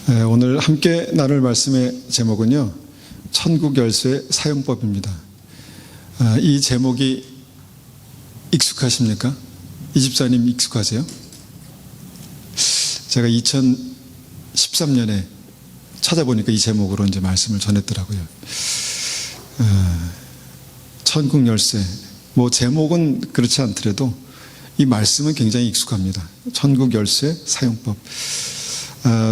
오늘 함께 나눌 말씀의 제목은요, 천국 열쇠 사용법입니다. 이 제목이 익숙하십니까? 이 집사님 익숙하세요? 제가 2013년에 찾아보니까 이 제목으로 이제 말씀을 전했더라고요. 천국 열쇠. 제목은 그렇지 않더라도 이 말씀은 굉장히 익숙합니다. 천국 열쇠 사용법.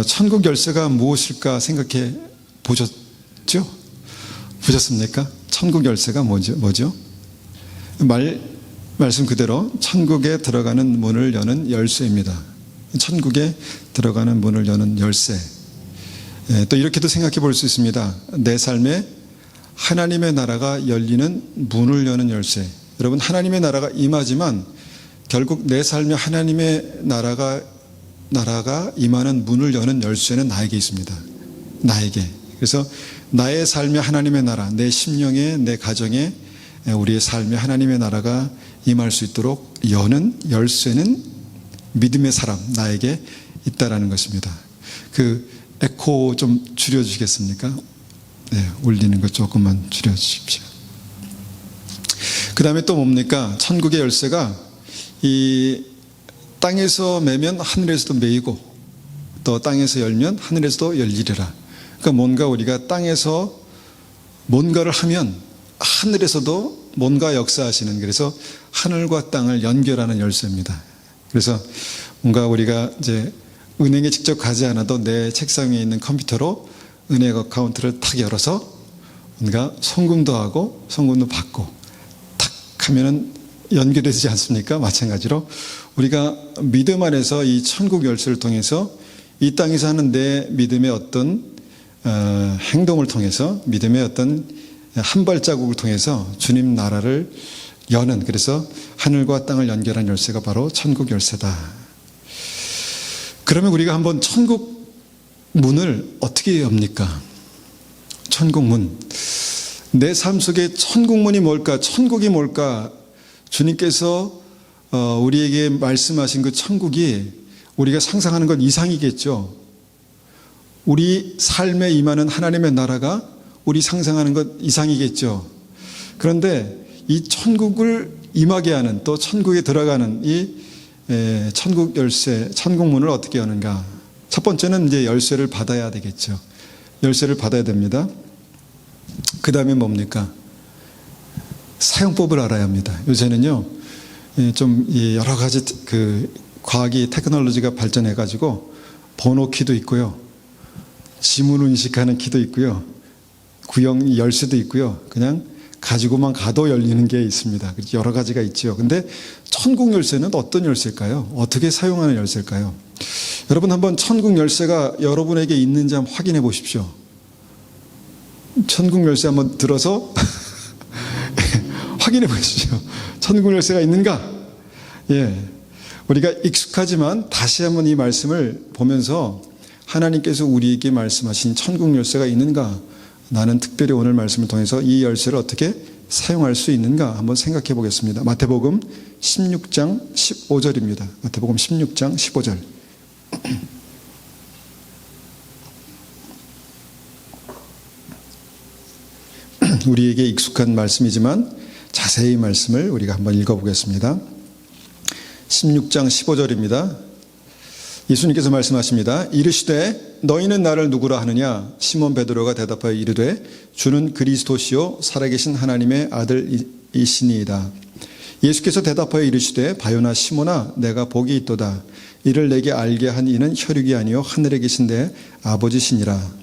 천국 열쇠가 무엇일까 생각해 보셨죠? 보셨습니까? 천국 열쇠가 뭐죠? 말씀 그대로 천국에 들어가는 문을 여는 열쇠입니다. 천국에 들어가는 문을 여는 열쇠. 또 이렇게도 생각해 볼 수 있습니다. 내 삶에 하나님의 나라가 열리는 문을 여는 열쇠. 여러분, 하나님의 나라가 임하지만 결국 내 삶에 하나님의 나라가 임하는 문을 여는 열쇠는 나에게 있습니다. 나에게. 그래서 나의 삶에 하나님의 나라, 내 심령에, 내 가정에 우리의 삶에 하나님의 나라가 임할 수 있도록 여는 열쇠는 믿음의 사람, 나에게 있다라는 것입니다. 에코 좀 줄여주시겠습니까? 네, 울리는 것 조금만 줄여주십시오. 그 다음에 또 뭡니까? 천국의 열쇠가 이 땅에서 매면 하늘에서도 매이고 또 땅에서 열면 하늘에서도 열리리라. 그러니까 뭔가 우리가 땅에서 뭔가를 하면 하늘에서도 뭔가 역사하시는, 그래서 하늘과 땅을 연결하는 열쇠입니다. 그래서 뭔가 우리가 이제 은행에 직접 가지 않아도 내 책상 위에 있는 컴퓨터로 은행 어카운트를 탁 열어서 뭔가 송금도 하고 송금도 받고 탁 하면은 연결되지 않습니까? 마찬가지로 우리가 믿음 안에서 이 천국 열쇠를 통해서 이 땅에서 하는 내 믿음의 어떤 행동을 통해서, 믿음의 어떤 한 발자국을 통해서 주님 나라를 여는, 그래서 하늘과 땅을 연결한 열쇠가 바로 천국 열쇠다. 그러면 우리가 한번 천국 문을 어떻게 엽니까? 천국 문. 내 삶 속에 천국 문이 뭘까? 천국이 뭘까? 주님께서 우리에게 말씀하신 그 천국이 우리가 상상하는 것 이상이겠죠. 우리 삶에 임하는 하나님의 나라가 우리 상상하는 것 이상이겠죠. 그런데 이 천국을 임하게 하는, 또 천국에 들어가는 이 천국 열쇠, 천국 문을 어떻게 여는가? 첫 번째는 이제 열쇠를 받아야 되겠죠. 열쇠를 받아야 됩니다. 그 다음에 뭡니까? 사용법을 알아야 합니다. 요새는요, 좀 여러 가지 과학이, 테크놀로지가 발전해가지고 번호키도 있고요, 지문을 인식하는 키도 있고요, 구형 열쇠도 있고요, 그냥 가지고만 가도 열리는 게 있습니다. 여러 가지가 있죠. 근데 천국 열쇠는 어떤 열쇠일까요? 어떻게 사용하는 열쇠일까요? 여러분, 한번 천국 열쇠가 여러분에게 있는지 한번 확인해 보십시오. 천국 열쇠 한번 들어서 확인해 보십시오. 천국 열쇠가 있는가? 우리가 익숙하지만 다시 한번 이 말씀을 보면서 하나님께서 우리에게 말씀하신 천국 열쇠가 있는가? 나는 특별히 오늘 말씀을 통해서 이 열쇠를 어떻게 사용할 수 있는가 한번 생각해 보겠습니다. 마태복음 16장 15절입니다. 마태복음 16장 15절. 우리에게 익숙한 말씀이지만 자세히 말씀을 우리가 한번 읽어보겠습니다. 16장 15절입니다. 예수님께서 말씀하십니다. 이르시되 너희는 나를 누구라 하느냐? 시몬 베드로가 대답하여 이르되 주는 그리스도시요 살아계신 하나님의 아들이시니이다. 예수께서 대답하여 이르시되 바요나 시몬아, 내가 복이 있도다. 이를 내게 알게 한 이는 혈육이 아니요 하늘에 계신 내 아버지시니라.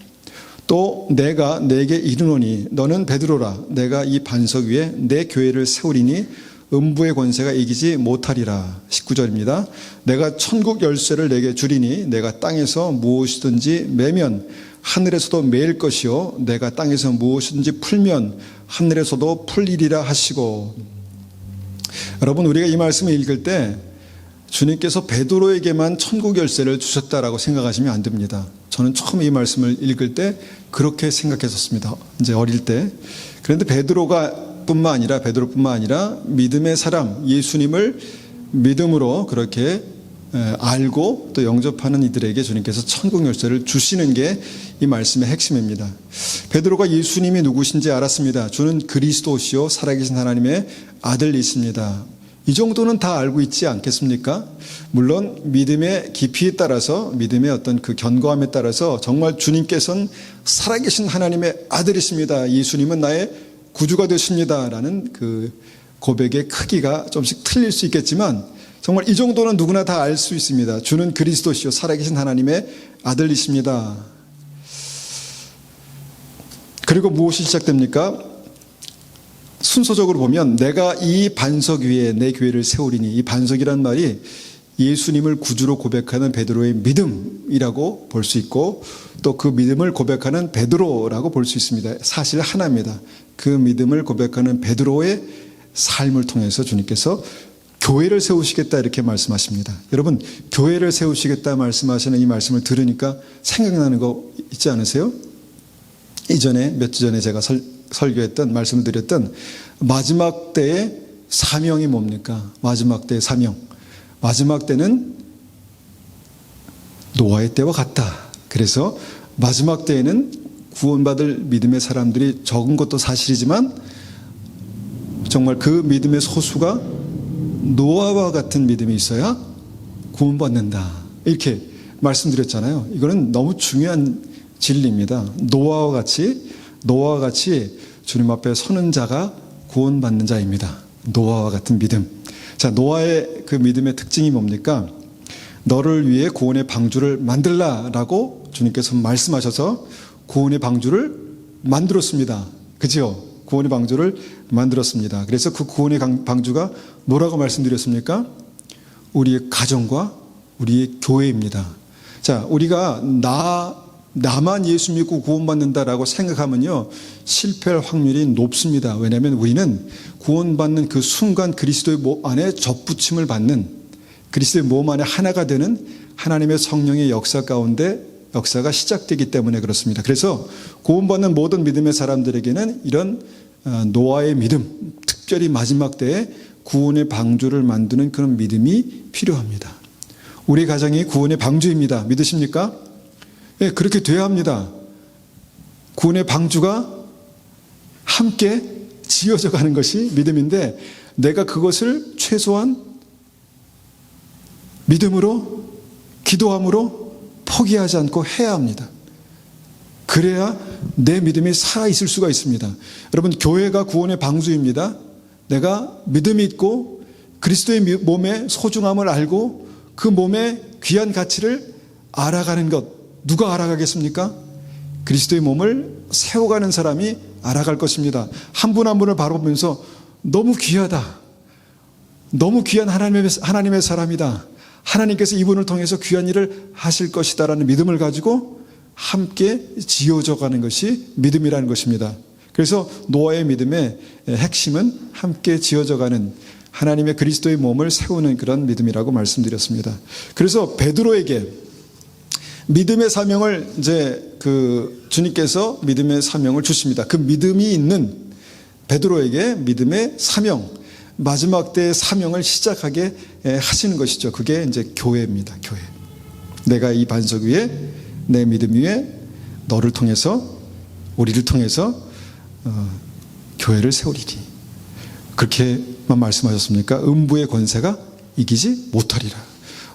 또 내가 내게 이르노니 너는 베드로라. 내가 이 반석 위에 내 교회를 세우리니 음부의 권세가 이기지 못하리라. 19절입니다. 내가 천국 열쇠를 내게 주리니 내가 땅에서 무엇이든지 매면 하늘에서도 매일 것이요 내가 땅에서 무엇이든지 풀면 하늘에서도 풀리리라 하시고. 여러분, 우리가 이 말씀을 읽을 때 주님께서 베드로에게만 천국 열쇠를 주셨다라고 생각하시면 안 됩니다. 저는 처음 이 말씀을 읽을 때 그렇게 생각했었습니다. 이제 어릴 때. 그런데 베드로뿐만 아니라 믿음의 사람, 예수님을 믿음으로 그렇게 알고 또 영접하는 이들에게 주님께서 천국 열쇠를 주시는 게 이 말씀의 핵심입니다. 베드로가 예수님이 누구신지 알았습니다. 주는 그리스도시요 살아계신 하나님의 아들이십니다. 이 정도는 다 알고 있지 않겠습니까? 물론 믿음의 깊이에 따라서, 믿음의 어떤 그 견고함에 따라서 정말 주님께서는 살아계신 하나님의 아들이십니다. 예수님은 나의 구주가 되십니다. 라는 그 고백의 크기가 좀씩 틀릴 수 있겠지만 정말 이 정도는 누구나 다 알 수 있습니다. 주는 그리스도시요 살아계신 하나님의 아들이십니다. 그리고 무엇이 시작됩니까? 순서적으로 보면 내가 이 반석 위에 내 교회를 세우리니, 이 반석이란 말이 예수님을 구주로 고백하는 베드로의 믿음이라고 볼 수 있고 또 그 믿음을 고백하는 베드로라고 볼 수 있습니다. 사실 하나입니다. 그 믿음을 고백하는 베드로의 삶을 통해서 주님께서 교회를 세우시겠다 이렇게 말씀하십니다. 여러분, 교회를 세우시겠다 말씀하시는 이 말씀을 들으니까 생각나는 거 있지 않으세요? 이전에 몇 주 전에 제가 설교했던, 말씀을 드렸던 마지막 때의 사명이 뭡니까? 마지막 때의 사명. 마지막 때는 노아의 때와 같다. 그래서 마지막 때에는 구원받을 믿음의 사람들이 적은 것도 사실이지만 정말 그 믿음의 소수가 노아와 같은 믿음이 있어야 구원받는다. 이렇게 말씀드렸잖아요. 이거는 너무 중요한 진리입니다. 노아와 같이 주님 앞에 서는 자가 구원받는 자입니다. 노아와 같은 믿음. 자, 노아의 그 믿음의 특징이 뭡니까? 너를 위해 구원의 방주를 만들라라고 주님께서 말씀하셔서 구원의 방주를 만들었습니다. 그죠? 구원의 방주를 만들었습니다. 그래서 그 구원의 방주가 뭐라고 말씀드렸습니까? 우리의 가정과 우리의 교회입니다. 자, 우리가 나만 예수 믿고 구원받는다라고 생각하면요, 실패할 확률이 높습니다. 왜냐하면 우리는 구원받는 그 순간 그리스도의 몸 안에 접붙임을 받는, 그리스도의 몸 안에 하나가 되는 하나님의 성령의 역사 가운데 역사가 시작되기 때문에 그렇습니다. 그래서 구원받는 모든 믿음의 사람들에게는 이런 노아의 믿음, 특별히 마지막 때에 구원의 방주를 만드는 그런 믿음이 필요합니다. 우리 가정이 구원의 방주입니다. 믿으십니까? 예, 그렇게 돼야 합니다. 구원의 방주가 함께 지어져 가는 것이 믿음인데 내가 그것을 최소한 믿음으로, 기도함으로 포기하지 않고 해야 합니다. 그래야 내 믿음이 살아있을 수가 있습니다. 여러분, 교회가 구원의 방주입니다. 내가 믿음이 있고 그리스도의 몸의 소중함을 알고 그 몸의 귀한 가치를 알아가는 것, 누가 알아가겠습니까? 그리스도의 몸을 세워가는 사람이 알아갈 것입니다. 한 분 한 분을 바라보면서 너무 귀하다, 너무 귀한 하나님의 사람이다, 하나님께서 이분을 통해서 귀한 일을 하실 것이다 라는 믿음을 가지고 함께 지어져 가는 것이 믿음이라는 것입니다. 그래서 노아의 믿음의 핵심은 함께 지어져 가는 하나님의 그리스도의 몸을 세우는 그런 믿음이라고 말씀드렸습니다. 그래서 베드로에게 믿음의 사명을 이제 주님께서 믿음의 사명을 주십니다. 그 믿음이 있는 베드로에게 믿음의 사명, 마지막 때의 사명을 시작하게 하시는 것이죠. 그게 이제 교회입니다. 교회. 내가 이 반석 위에 내 믿음 위에 너를 통해서, 우리를 통해서 교회를 세우리니. 그렇게만 말씀하셨습니까? 음부의 권세가 이기지 못하리라.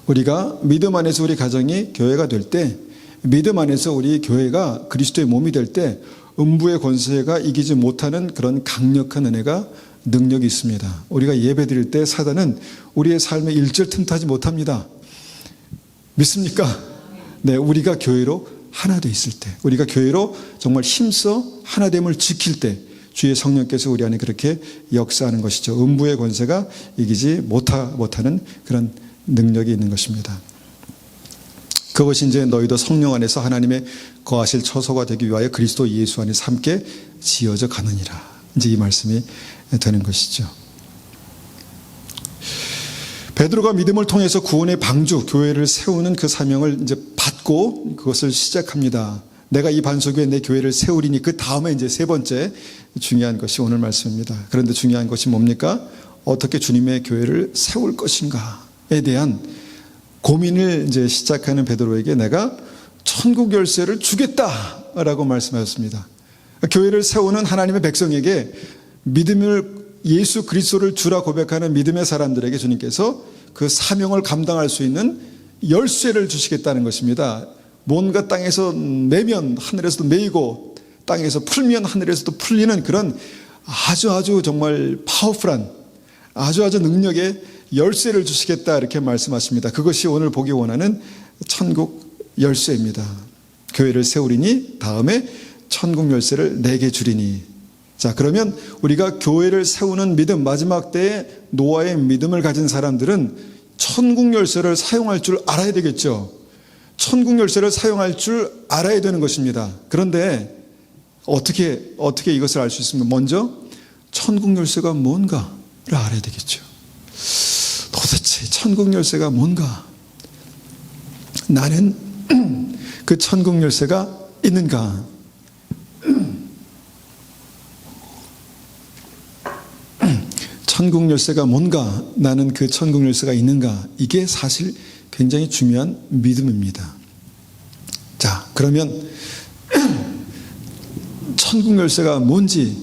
우리가 믿음 안에서 우리 가정이 교회가 될 때, 믿음 안에서 우리 교회가 그리스도의 몸이 될 때 음부의 권세가 이기지 못하는 그런 강력한 은혜가, 능력이 있습니다. 우리가 예배 드릴 때 사단은 우리의 삶에 일절 틈타지 못합니다. 믿습니까? 네, 우리가 교회로 하나 돼 있을 때, 우리가 교회로 정말 힘써 하나됨을 지킬 때 주의 성령께서 우리 안에 그렇게 역사하는 것이죠. 음부의 권세가 이기지 못하는 그런 능력이 있는 것입니다. 그것이 이제 너희도 성령 안에서 하나님의 거하실 처소가 되기 위하여 그리스도 예수 안에서 함께 지어져 가느니라. 이제 이 말씀이 되는 것이죠. 베드로가 믿음을 통해서 구원의 방주, 교회를 세우는 그 사명을 이제 받고 그것을 시작합니다. 내가 이 반석 위에 내 교회를 세우리니, 그 다음에 이제 세 번째 중요한 것이 오늘 말씀입니다. 그런데 중요한 것이 뭡니까? 어떻게 주님의 교회를 세울 것인가에 대한 고민을 이제 시작하는 베드로에게 내가 천국 열쇠를 주겠다라고 말씀하셨습니다. 교회를 세우는 하나님의 백성에게 믿음을, 예수 그리스도를 주라 고백하는 믿음의 사람들에게 주님께서 그 사명을 감당할 수 있는 열쇠를 주시겠다는 것입니다. 뭔가 땅에서 매면 하늘에서도 매이고 땅에서 풀면 하늘에서도 풀리는 그런 아주 정말 파워풀한 아주 능력의 열쇠를 주시겠다 이렇게 말씀하십니다. 그것이 오늘 보기 원하는 천국 열쇠입니다. 교회를 세우리니 다음에 천국 열쇠를 내게 주리니. 자, 그러면 우리가 교회를 세우는 믿음, 마지막 때에 노아의 믿음을 가진 사람들은 천국 열쇠를 사용할 줄 알아야 되겠죠. 천국 열쇠를 사용할 줄 알아야 되는 것입니다. 그런데 어떻게 이것을 알 수 있습니까? 먼저 천국 열쇠가 뭔가를 알아야 되겠죠. 도대체 천국 열쇠가 뭔가? 나는 그 천국 열쇠가 있는가? 천국 열쇠가 뭔가? 나는 그 천국 열쇠가 있는가? 이게 사실 굉장히 중요한 믿음입니다. 자, 그러면 천국 열쇠가 뭔지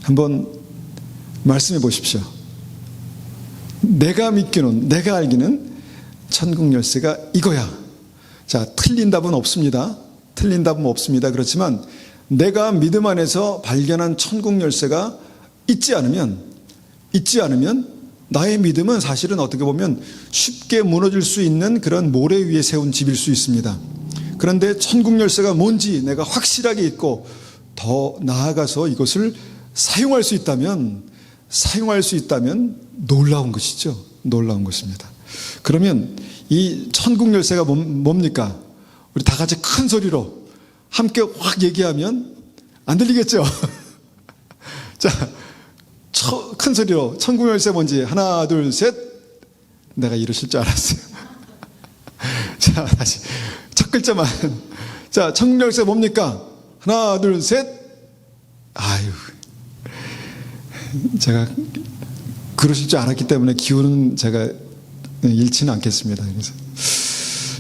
한번 말씀해 보십시오. 내가 믿기는, 내가 알기는 천국 열쇠가 이거야. 자, 틀린 답은 없습니다. 틀린 답은 없습니다. 그렇지만 내가 믿음 안에서 발견한 천국 열쇠가 있지 않으면 나의 믿음은 사실은 어떻게 보면 쉽게 무너질 수 있는 그런 모래 위에 세운 집일 수 있습니다. 그런데 천국 열쇠가 뭔지 내가 확실하게 있고 더 나아가서 이것을 사용할 수 있다면 놀라운 것이죠. 놀라운 것입니다. 그러면 이 천국 열쇠가 뭡니까? 우리 다 같이 큰 소리로 함께 확 얘기하면 안 들리겠죠? 자, 큰 소리로 천국 열쇠 뭔지 하나 둘 셋. 내가 이러실 줄 알았어요. 자, 다시 첫 글자만. 자, 천국 열쇠 뭡니까? 하나 둘 셋. 아유, 제가 그러실 줄 알았기 때문에 기운은 제가 잃지는 않겠습니다. 그래서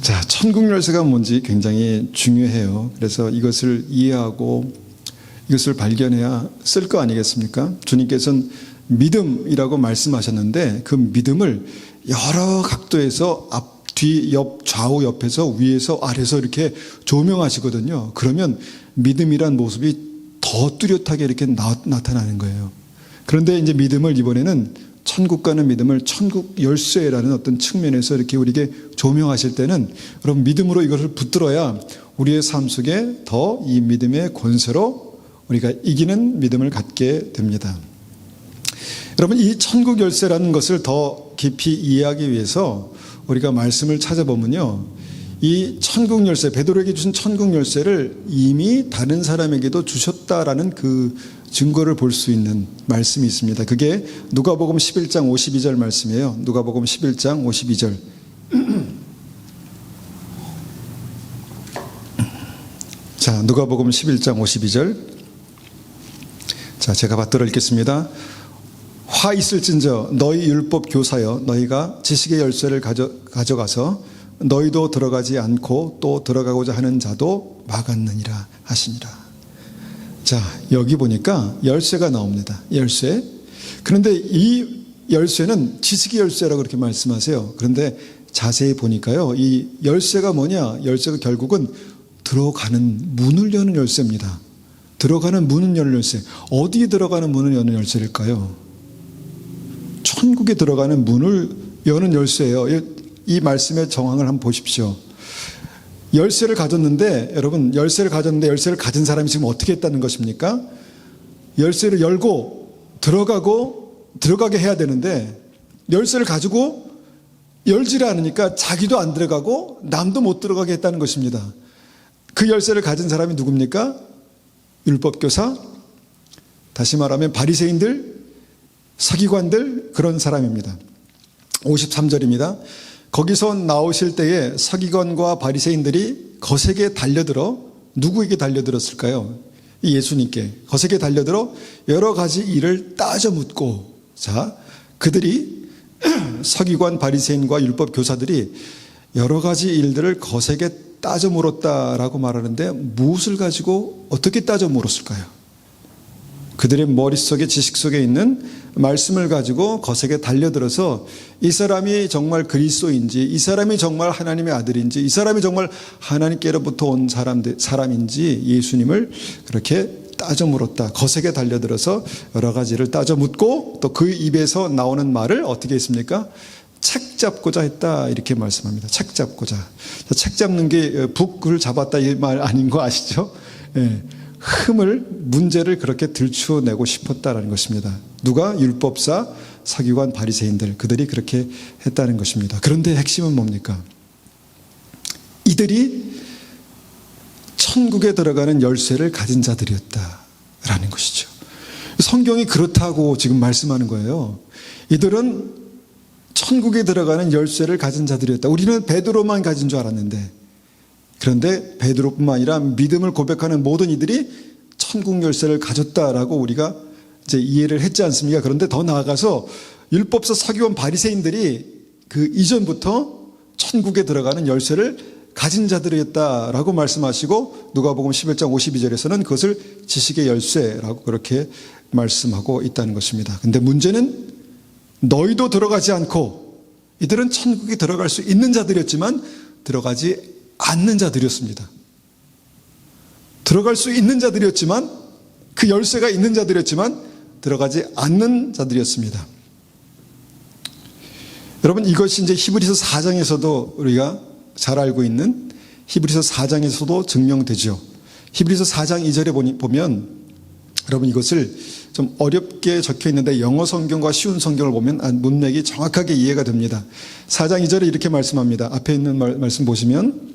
자, 천국 열쇠가 뭔지 굉장히 중요해요. 그래서 이것을 이해하고 이것을 발견해야 쓸 거 아니겠습니까? 주님께서는 믿음이라고 말씀하셨는데 그 믿음을 여러 각도에서 앞, 뒤, 옆, 좌우, 옆에서, 위에서, 아래서 이렇게 조명하시거든요. 그러면 믿음이란 모습이 더 뚜렷하게 이렇게 나타나는 거예요. 그런데 이제 믿음을 이번에는 천국 가는 믿음을 천국 열쇠라는 어떤 측면에서 이렇게 우리에게 조명하실 때는 여러분 믿음으로 이것을 붙들어야 우리의 삶 속에 더 이 믿음의 권세로 우리가 이기는 믿음을 갖게 됩니다. 여러분, 이 천국 열쇠라는 것을 더 깊이 이해하기 위해서 우리가 말씀을 찾아보면요, 이 천국 열쇠, 베드로에게 주신 천국 열쇠를 이미 다른 사람에게도 주셨다라는 그 증거를 볼 수 있는 말씀이 있습니다. 그게 누가복음 11장 52절 말씀이에요. 누가복음 11장 52절. 자, 누가복음 11장 52절. 자, 제가 받들어 읽겠습니다. 화 있을진저 너희 율법 교사여, 너희가 지식의 열쇠를 가져가서 너희도 들어가지 않고 또 들어가고자 하는 자도 막았느니라 하시니라. 자, 여기 보니까 열쇠가 나옵니다. 열쇠. 그런데 이 열쇠는 지식의 열쇠라고 그렇게 말씀하세요. 그런데 자세히 보니까요, 이 열쇠가 뭐냐? 열쇠가 결국은 들어가는 문을 여는 열쇠입니다. 들어가는 문을 여는 열쇠. 어디에 들어가는 문을 여는 열쇠일까요? 천국에 들어가는 문을 여는 열쇠예요. 이 말씀의 정황을 한번 보십시오. 열쇠를 가졌는데, 여러분, 열쇠를 가진 사람이 지금 어떻게 했다는 것입니까? 열쇠를 열고 들어가게 해야 되는데, 열쇠를 가지고 열지를 않으니까 자기도 안 들어가고 남도 못 들어가게 했다는 것입니다. 그 열쇠를 가진 사람이 누굽니까? 율법교사, 다시 말하면 바리새인들, 서기관들, 그런 사람입니다. 53절입니다. 거기서 나오실 때에 서기관과 바리새인들이 거세게 달려들어, 누구에게 달려들었을까요? 예수님께 거세게 달려들어 여러 가지 일을 따져 묻고, 자, 그들이 서기관, 바리새인과 율법 교사들이 여러 가지 일들을 거세게 따져 물었다라고 말하는데 무엇을 가지고 어떻게 따져 물었을까요? 그들의 머릿속에 지식 속에 있는 말씀을 가지고 거세게 달려들어서 이 사람이 정말 그리스도인지, 이 사람이 정말 하나님의 아들인지, 이 사람이 정말 하나님께로부터 온 사람인지 예수님을 그렇게 따져 물었다. 거세게 달려들어서 여러 가지를 따져 묻고 또 그 입에서 나오는 말을 어떻게 했습니까? 책 잡고자 했다, 이렇게 말씀합니다. 책 잡고자. 책 잡는 게 북을 잡았다 이 말 아닌 거 아시죠? 예. 문제를 그렇게 들추어내고 싶었다라는 것입니다. 누가? 율법사, 서기관, 바리새인들, 그들이 그렇게 했다는 것입니다. 그런데 핵심은 뭡니까? 이들이 천국에 들어가는 열쇠를 가진 자들이었다라는 것이죠. 성경이 그렇다고 지금 말씀하는 거예요. 이들은 천국에 들어가는 열쇠를 가진 자들이었다. 우리는 베드로만 가진 줄 알았는데, 그런데 베드로뿐만 아니라 믿음을 고백하는 모든 이들이 천국 열쇠를 가졌다라고 우리가 이제 이해를 했지 않습니까? 그런데 더 나아가서 율법사, 서기관, 바리새인들이 그 이전부터 천국에 들어가는 열쇠를 가진 자들이었다라고 말씀하시고 누가복음 11장 52절에서는 그것을 지식의 열쇠라고 그렇게 말씀하고 있다는 것입니다. 그런데 문제는 너희도 들어가지 않고, 이들은 천국에 들어갈 수 있는 자들이었지만 들어가지 않는 자들이었습니다. 들어갈 수 있는 자들이었지만, 그 열쇠가 있는 자들이었지만 들어가지 않는 자들이었습니다. 여러분, 이것이 이제 히브리서 4장에서도 우리가 잘 알고 있는 히브리서 4장에서도 증명되죠. 히브리서 4장 2절에 보면 여러분, 이것을 좀 어렵게 적혀 있는데 영어 성경과 쉬운 성경을 보면 문맥이 정확하게 이해가 됩니다. 4장 2절에 이렇게 말씀합니다. 앞에 있는 말씀 보시면,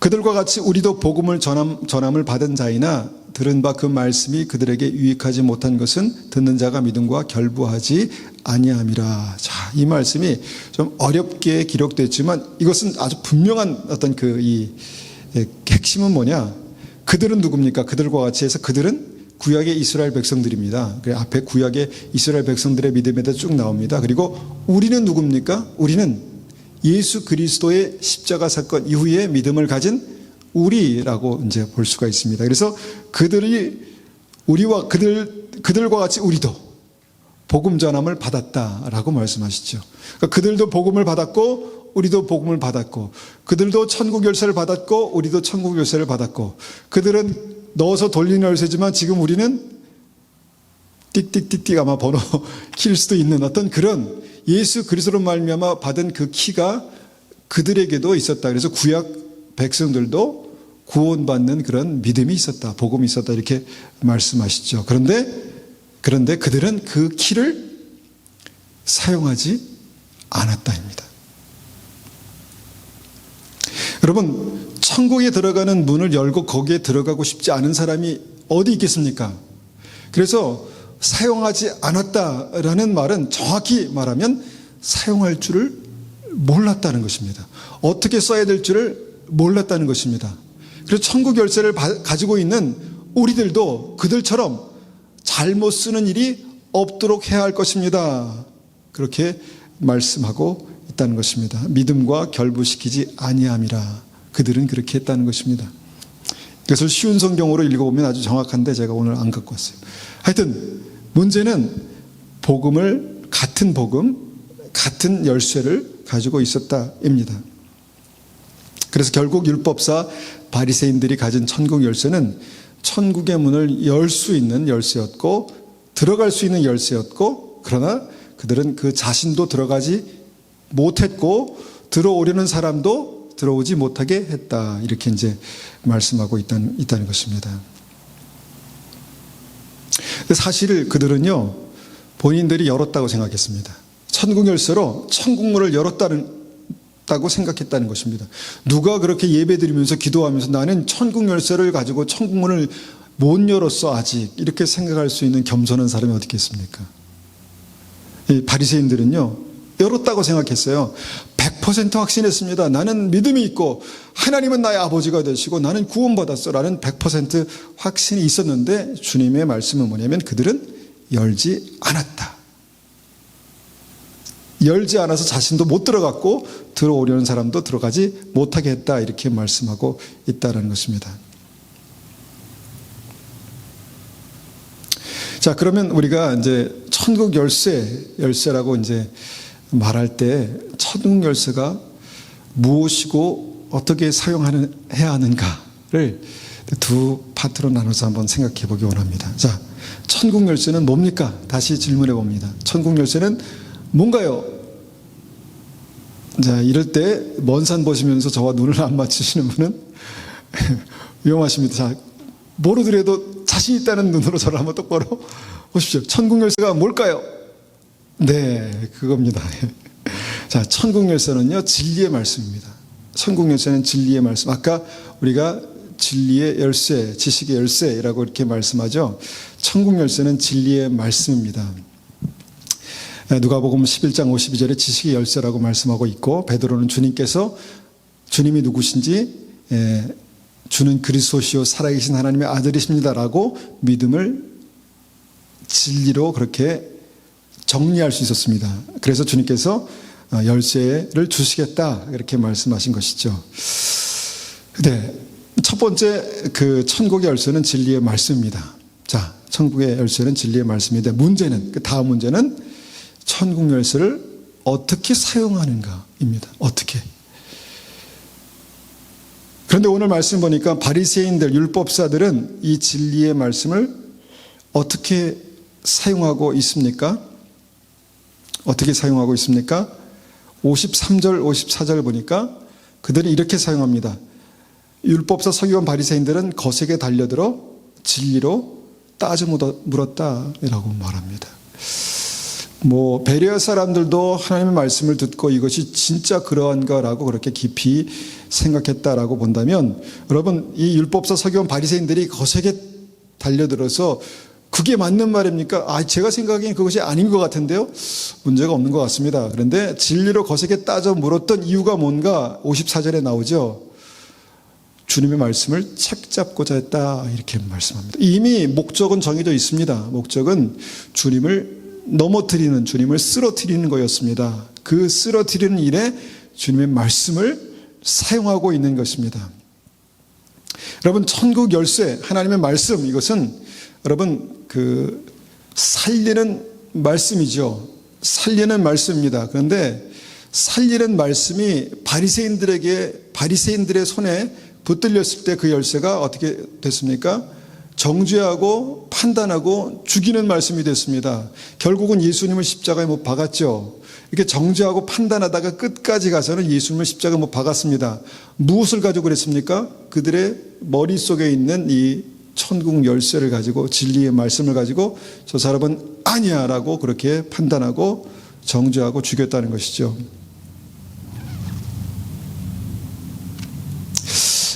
그들과 같이 우리도 복음을 전함을 받은 자이나 들은 바 그 말씀이 그들에게 유익하지 못한 것은 듣는 자가 믿음과 결부하지 아니함이라. 자, 이 말씀이 좀 어렵게 기록됐지만 이것은 아주 분명한 어떤 핵심은 뭐냐? 그들은 누굽니까? 그들과 같이 해서 그들은 구약의 이스라엘 백성들입니다. 앞에 구약의 이스라엘 백성들의 믿음에 대해 쭉 나옵니다. 그리고 우리는 누굽니까? 우리는 예수 그리스도의 십자가 사건 이후에 믿음을 가진 우리라고 이제 볼 수가 있습니다. 그래서 그들과 같이 우리도 복음 전함을 받았다라고 말씀하시죠. 그러니까 그들도 복음을 받았고 우리도 복음을 받았고, 그들도 천국 열쇠를 받았고 우리도 천국 열쇠를 받았고, 그들은 넣어서 돌리는 열쇠지만 지금 우리는 띡띡띡띡 아마 번호 킬 수도 있는 어떤 그런 예수 그리스도로 말미암아 받은 그 키가 그들에게도 있었다. 그래서 구약 백성들도 구원받는 그런 믿음이 있었다, 복음이 있었다, 이렇게 말씀하시죠. 그런데 그들은 그 키를 사용하지 않았다입니다. 여러분, 천국에 들어가는 문을 열고 거기에 들어가고 싶지 않은 사람이 어디 있겠습니까? 그래서 사용하지 않았다라는 말은 정확히 말하면 사용할 줄을 몰랐다는 것입니다. 어떻게 써야 될 줄을 몰랐다는 것입니다. 그래서 천국 열쇠를 가지고 있는 우리들도 그들처럼 잘못 쓰는 일이 없도록 해야 할 것입니다. 그렇게 말씀하고 있다는 것입니다. 믿음과 결부시키지 아니함이라. 그들은 그렇게 했다는 것입니다. 그래서 쉬운 성경으로 읽어보면 아주 정확한데 제가 오늘 안 갖고 왔어요. 하여튼 문제는 같은 복음, 같은 열쇠를 가지고 있었다입니다. 그래서 결국 율법사 바리새인들이 가진 천국 열쇠는 천국의 문을 열 수 있는 열쇠였고 들어갈 수 있는 열쇠였고, 그러나 그들은 그 자신도 들어가지 못했고 들어오려는 사람도 들어오지 못하게 했다. 이렇게 이제 말씀하고 있다는 것입니다. 사실 그들은요, 본인들이 열었다고 생각했습니다. 천국 열쇠로 천국문을 열었다고 생각했다는 것입니다. 누가 그렇게 예배드리면서 기도하면서 나는 천국 열쇠를 가지고 천국문을 못 열었어 아직, 이렇게 생각할 수 있는 겸손한 사람이 어디 있겠습니까? 이 바리새인들은요, 열었다고 생각했어요. 100% 확신했습니다. 나는 믿음이 있고 하나님은 나의 아버지가 되시고 나는 구원받았어 라는 100% 확신이 있었는데, 주님의 말씀은 뭐냐면 그들은 열지 않았다. 열지 않아서 자신도 못 들어갔고 들어오려는 사람도 들어가지 못하게 했다, 이렇게 말씀하고 있다는 것입니다. 자, 그러면 우리가 이제 천국 열쇠라고 이제 말할 때 천국 열쇠가 무엇이고 어떻게 해야 하는가를 두 파트로 나눠서 한번 생각해 보기 원합니다. 자, 천국 열쇠는 뭡니까? 다시 질문해 봅니다. 천국 열쇠는 뭔가요? 자, 이럴 때 먼 산 보시면서 저와 눈을 안 맞추시는 분은 위험하십니다. 자, 모르더라도 자신 있다는 눈으로 저를 한번 똑바로 보십시오. 천국 열쇠가 뭘까요? 네, 그겁니다. 자, 천국 열쇠는요, 진리의 말씀입니다. 천국 열쇠는 진리의 말씀. 아까 우리가 진리의 열쇠, 지식의 열쇠라고 이렇게 말씀하죠. 천국 열쇠는 진리의 말씀입니다. 누가복음 11장 52절에 지식의 열쇠라고 말씀하고 있고, 베드로는 주님이 누구신지, 주는 그리스도시요 살아계신 하나님의 아들이십니다라고 믿음을 진리로 그렇게 정리할 수 있었습니다. 그래서 주님께서 열쇠를 주시겠다, 이렇게 말씀하신 것이죠. 네, 첫 번째 그 천국의 열쇠는 진리의 말씀입니다. 자, 천국의 열쇠는 진리의 말씀인데, 문제는, 그 다음 문제는 천국 열쇠를 어떻게 사용하는가입니다. 어떻게. 그런데 오늘 말씀 보니까 바리새인들, 율법사들은 이 진리의 말씀을 어떻게 사용하고 있습니까? 어떻게 사용하고 있습니까? 53절, 54절 보니까 그들이 이렇게 사용합니다. 율법사, 서기관, 바리새인들은 거세게 달려들어 진리로 따져 물었다라고 말합니다. 베레아 사람들도 하나님의 말씀을 듣고 이것이 진짜 그러한가라고 그렇게 깊이 생각했다라고 본다면, 여러분, 이 율법사, 서기관, 바리새인들이 거세게 달려들어서 그게 맞는 말입니까? 제가 생각하기엔 그것이 아닌 것 같은데요. 문제가 없는 것 같습니다. 그런데 진리로 거세게 따져 물었던 이유가 뭔가 54절에 나오죠. 주님의 말씀을 책잡고자 했다, 이렇게 말씀합니다. 이미 목적은 정해져 있습니다. 목적은 주님을 넘어뜨리는, 주님을 쓰러뜨리는 거였습니다. 그 쓰러뜨리는 일에 주님의 말씀을 사용하고 있는 것입니다. 여러분, 천국 열쇠, 하나님의 말씀, 이것은 여러분 살리는 말씀이죠. 살리는 말씀입니다. 그런데 살리는 말씀이 바리새인들의 손에 붙들렸을 때 그 열쇠가 어떻게 됐습니까? 정죄하고 판단하고 죽이는 말씀이 됐습니다. 결국은 예수님을 십자가에 못 박았죠. 이렇게 정죄하고 판단하다가 끝까지 가서는 예수님을 십자가에 못 박았습니다. 무엇을 가지고 그랬습니까? 그들의 머릿속에 있는 이 천국 열쇠를 가지고, 진리의 말씀을 가지고 저 사람은 아니야 라고 그렇게 판단하고 정죄하고 죽였다는 것이죠.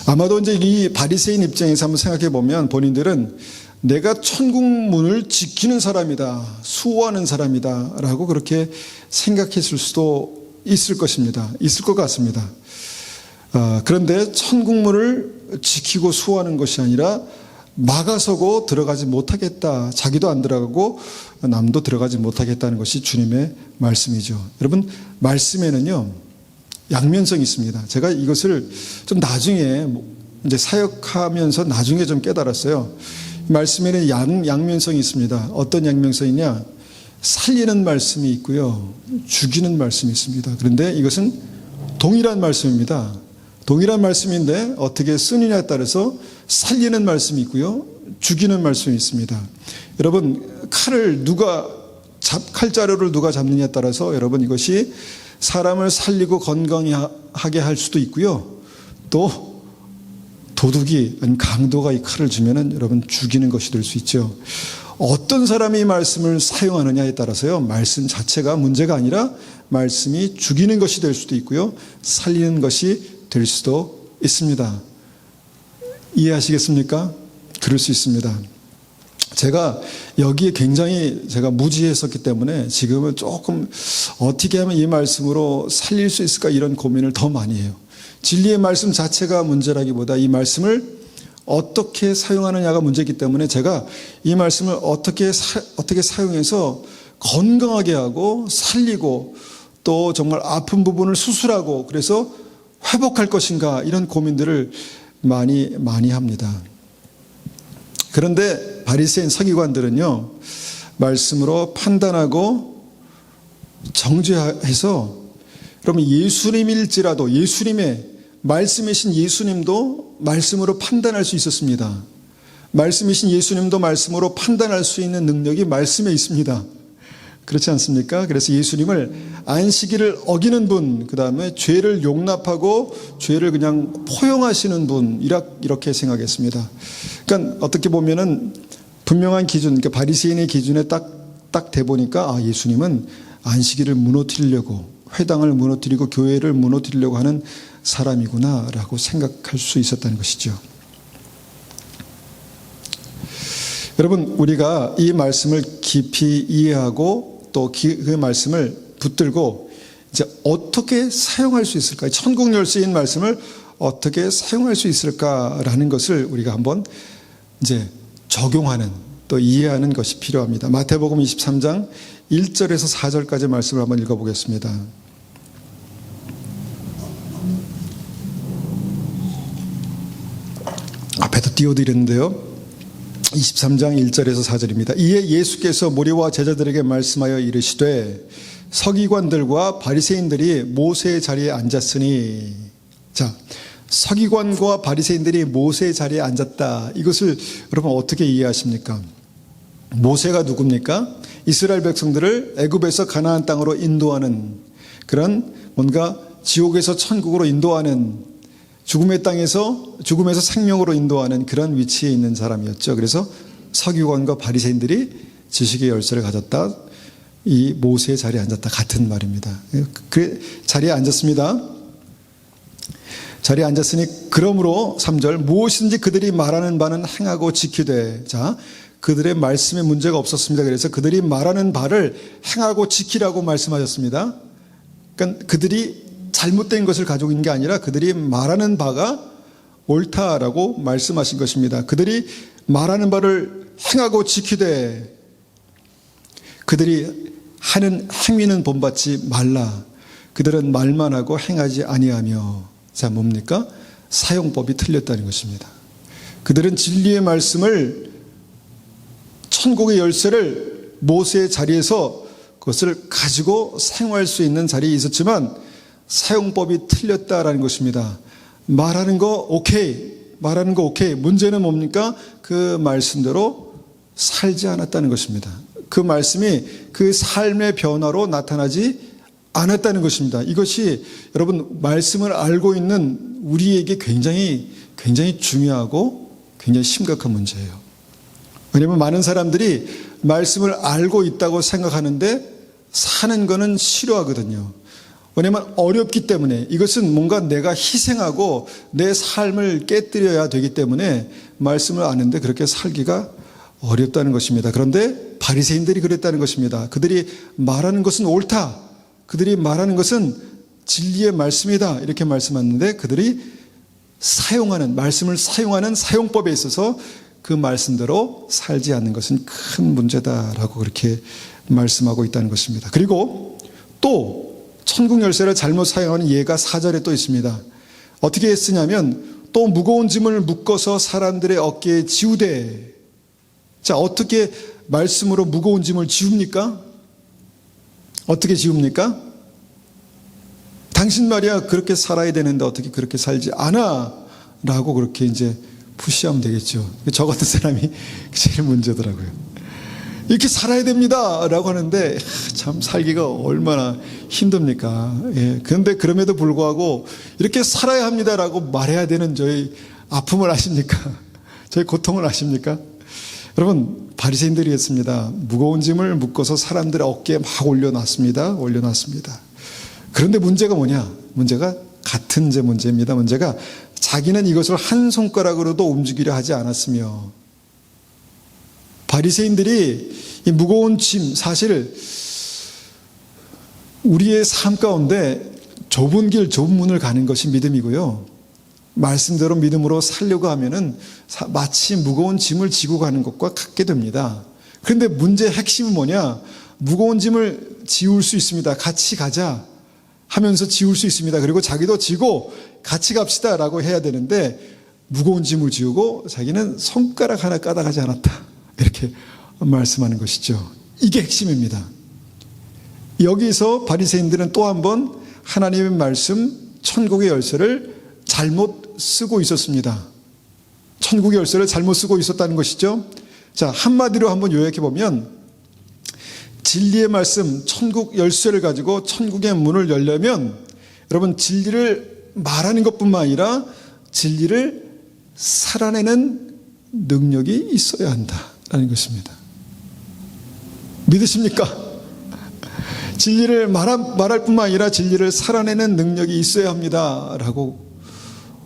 아마도 이제 이 바리새인 입장에서 한번 생각해 보면 본인들은 내가 천국 문을 지키는 사람이다, 수호하는 사람이다 라고 그렇게 생각했을 수도 있을 것입니다. 있을 것 같습니다. 그런데 천국 문을 지키고 수호하는 것이 아니라 막아서고 들어가지 못하겠다, 자기도 안 들어가고 남도 들어가지 못하겠다는 것이 주님의 말씀이죠. 여러분, 말씀에는요 양면성이 있습니다. 제가 이것을 좀 나중에 이제 사역하면서 나중에 좀 깨달았어요. 말씀에는 양면성이 있습니다. 어떤 양면성이냐? 살리는 말씀이 있고요, 죽이는 말씀이 있습니다. 그런데 이것은 동일한 말씀입니다. 동일한 말씀인데 어떻게 쓰느냐에 따라서 살리는 말씀이 있고요, 죽이는 말씀이 있습니다. 여러분, 칼자루를 누가 잡느냐에 따라서 여러분 이것이 사람을 살리고 건강하게 할 수도 있고요, 또 도둑이 아니면 강도가 이 칼을 주면은 여러분 죽이는 것이 될 수 있죠. 어떤 사람이 이 말씀을 사용하느냐에 따라서요, 말씀 자체가 문제가 아니라 말씀이 죽이는 것이 될 수도 있고요, 살리는 것이 될 수도 있습니다. 이해하시겠습니까? 그럴 수 있습니다. 제가 여기에 굉장히 제가 무지했었기 때문에 지금은 조금 어떻게 하면 이 말씀으로 살릴 수 있을까, 이런 고민을 더 많이 해요. 진리의 말씀 자체가 문제라기보다 이 말씀을 어떻게 사용하느냐가 문제이기 때문에 제가 이 말씀을 어떻게 사용해서 건강하게 하고 살리고 또 정말 아픈 부분을 수술하고 그래서 회복할 것인가 이런 고민들을 많이 합니다. 그런데 바리새인 서기관들은요, 말씀으로 판단하고 정죄해서, 그러면 예수님일지라도 예수님의 말씀이신 예수님도 말씀으로 판단할 수 있었습니다. 말씀이신 예수님도 말씀으로 판단할 수 있는 능력이 말씀에 있습니다. 그렇지 않습니까? 그래서 예수님을 안식일을 어기는 분, 그 다음에 죄를 용납하고 죄를 그냥 포용하시는 분, 이렇게 생각했습니다. 그러니까 어떻게 보면은 분명한 기준, 그러니까 바리새인의 기준에 딱 대보니까 예수님은 안식일을 무너뜨리려고, 회당을 무너뜨리고 교회를 무너뜨리려고 하는 사람이구나라고 생각할 수 있었다는 것이죠. 여러분, 우리가 이 말씀을 깊이 이해하고 또 그 말씀을 붙들고 이제 어떻게 사용할 수 있을까? 천국 열쇠인 말씀을 어떻게 사용할 수 있을까라는 것을 우리가 한번 이제 적용하는, 또 이해하는 것이 필요합니다. 마태복음 23장 1절에서 4절까지 말씀을 한번 읽어보겠습니다. 앞에도 띄워드렸는데요. 23장 1절에서 4절입니다. 이에 예수께서 무리와 제자들에게 말씀하여 이르시되 서기관들과 바리새인들이 모세의 자리에 앉았으니, 자, 서기관과 바리새인들이 모세의 자리에 앉았다. 이것을 여러분 어떻게 이해하십니까? 모세가 누굽니까? 이스라엘 백성들을 애굽에서 가나안 땅으로 인도하는, 그런 뭔가 지옥에서 천국으로 인도하는, 죽음의 땅에서 죽음에서 생명으로 인도하는 그런 위치에 있는 사람이었죠. 그래서 서기관과 바리새인들이 지식의 열쇠를 가졌다, 이 모세의 자리에 앉았다 같은 말입니다. 그 자리에 앉았습니다. 자리에 앉았으니 그러므로 3절 무엇이든지 그들이 말하는 바는 행하고 지키되, 자, 그들의 말씀에 문제가 없었습니다. 그래서 그들이 말하는 바를 행하고 지키라고 말씀하셨습니다. 그러니까 그들이 잘못된 것을 가지고 있는 게 아니라 그들이 말하는 바가 옳다라고 말씀하신 것입니다. 그들이 말하는 바를 행하고 지키되 그들이 하는 행위는 본받지 말라. 그들은 말만 하고 행하지 아니하며. 자, 뭡니까? 사용법이 틀렸다는 것입니다. 그들은 진리의 말씀을, 천국의 열쇠를 모세의 자리에서 그것을 가지고 사용할 수 있는 자리에 있었지만 사용법이 틀렸다라는 것입니다. 말하는 거 오케이, 말하는 거 오케이. 문제는 뭡니까? 그 말씀대로 살지 않았다는 것입니다. 그 말씀이 그 삶의 변화로 나타나지 않았다는 것입니다. 이것이 여러분 말씀을 알고 있는 우리에게 굉장히 중요하고 굉장히 심각한 문제예요. 왜냐하면 많은 사람들이 말씀을 알고 있다고 생각하는데 사는 거는 싫어하거든요. 왜냐하면 어렵기 때문에, 이것은 뭔가 내가 희생하고 내 삶을 깨뜨려야 되기 때문에 말씀을 아는데 그렇게 살기가 어렵다는 것입니다. 그런데 바리새인들이 그랬다는 것입니다. 그들이 말하는 것은 옳다, 그들이 말하는 것은 진리의 말씀이다, 이렇게 말씀하는데 그들이 사용하는, 말씀을 사용하는 사용법에 있어서 그 말씀대로 살지 않는 것은 큰 문제다라고 그렇게 말씀하고 있다는 것입니다. 그리고 또 천국 열쇠를 잘못 사용하는 예가 4절에 또 있습니다. 어떻게 쓰냐면 또 무거운 짐을 묶어서 사람들의 어깨에 지우되. 자, 어떻게 말씀으로 무거운 짐을 지웁니까? 어떻게 지웁니까? 당신 말이야 그렇게 살아야 되는데 어떻게 그렇게 살지 않아? 라고 그렇게 이제 푸시하면 되겠죠. 저 같은 사람이 제일 문제더라고요. 이렇게 살아야 됩니다 라고 하는데 참 살기가 얼마나 힘듭니까? 예. 그런데 그럼에도 불구하고 이렇게 살아야 합니다라고 말해야 되는 저희 아픔을 아십니까? 저희 고통을 아십니까? 여러분, 바리새인들이 했습니다. 무거운 짐을 묶어서 사람들의 어깨에 막 올려놨습니다. 그런데 문제가 뭐냐? 문제가 같은 문제입니다. 문제가 자기는 이것을 한 손가락으로도 움직이려 하지 않았으며, 바리새인들이 이 무거운 짐, 사실 우리의 삶 가운데 좁은 길, 좁은 문을 가는 것이 믿음이고요. 말씀대로 믿음으로 살려고 하면은 마치 무거운 짐을 지고 가는 것과 같게 됩니다. 그런데 문제의 핵심은 뭐냐? 무거운 짐을 지울 수 있습니다. 같이 가자. 하면서 지울 수 있습니다. 그리고 자기도 지고 같이 갑시다라고 해야 되는데 무거운 짐을 지우고 자기는 손가락 하나 까닭하지 않았다. 이렇게 말씀하는 것이죠. 이게 핵심입니다. 여기서 바리새인들은 또 한 번 하나님의 말씀, 천국의 열쇠를 잘못 쓰고 있었습니다. 천국의 열쇠를 잘못 쓰고 있었다는 것이죠. 자, 한마디로 한번 요약해 보면 진리의 말씀, 천국 열쇠를 가지고 천국의 문을 열려면 여러분 진리를 말하는 것뿐만 아니라 진리를 살아내는 능력이 있어야 한다라는 것입니다. 믿으십니까? 진리를 말할 뿐만 아니라 진리를 살아내는 능력이 있어야 합니다라고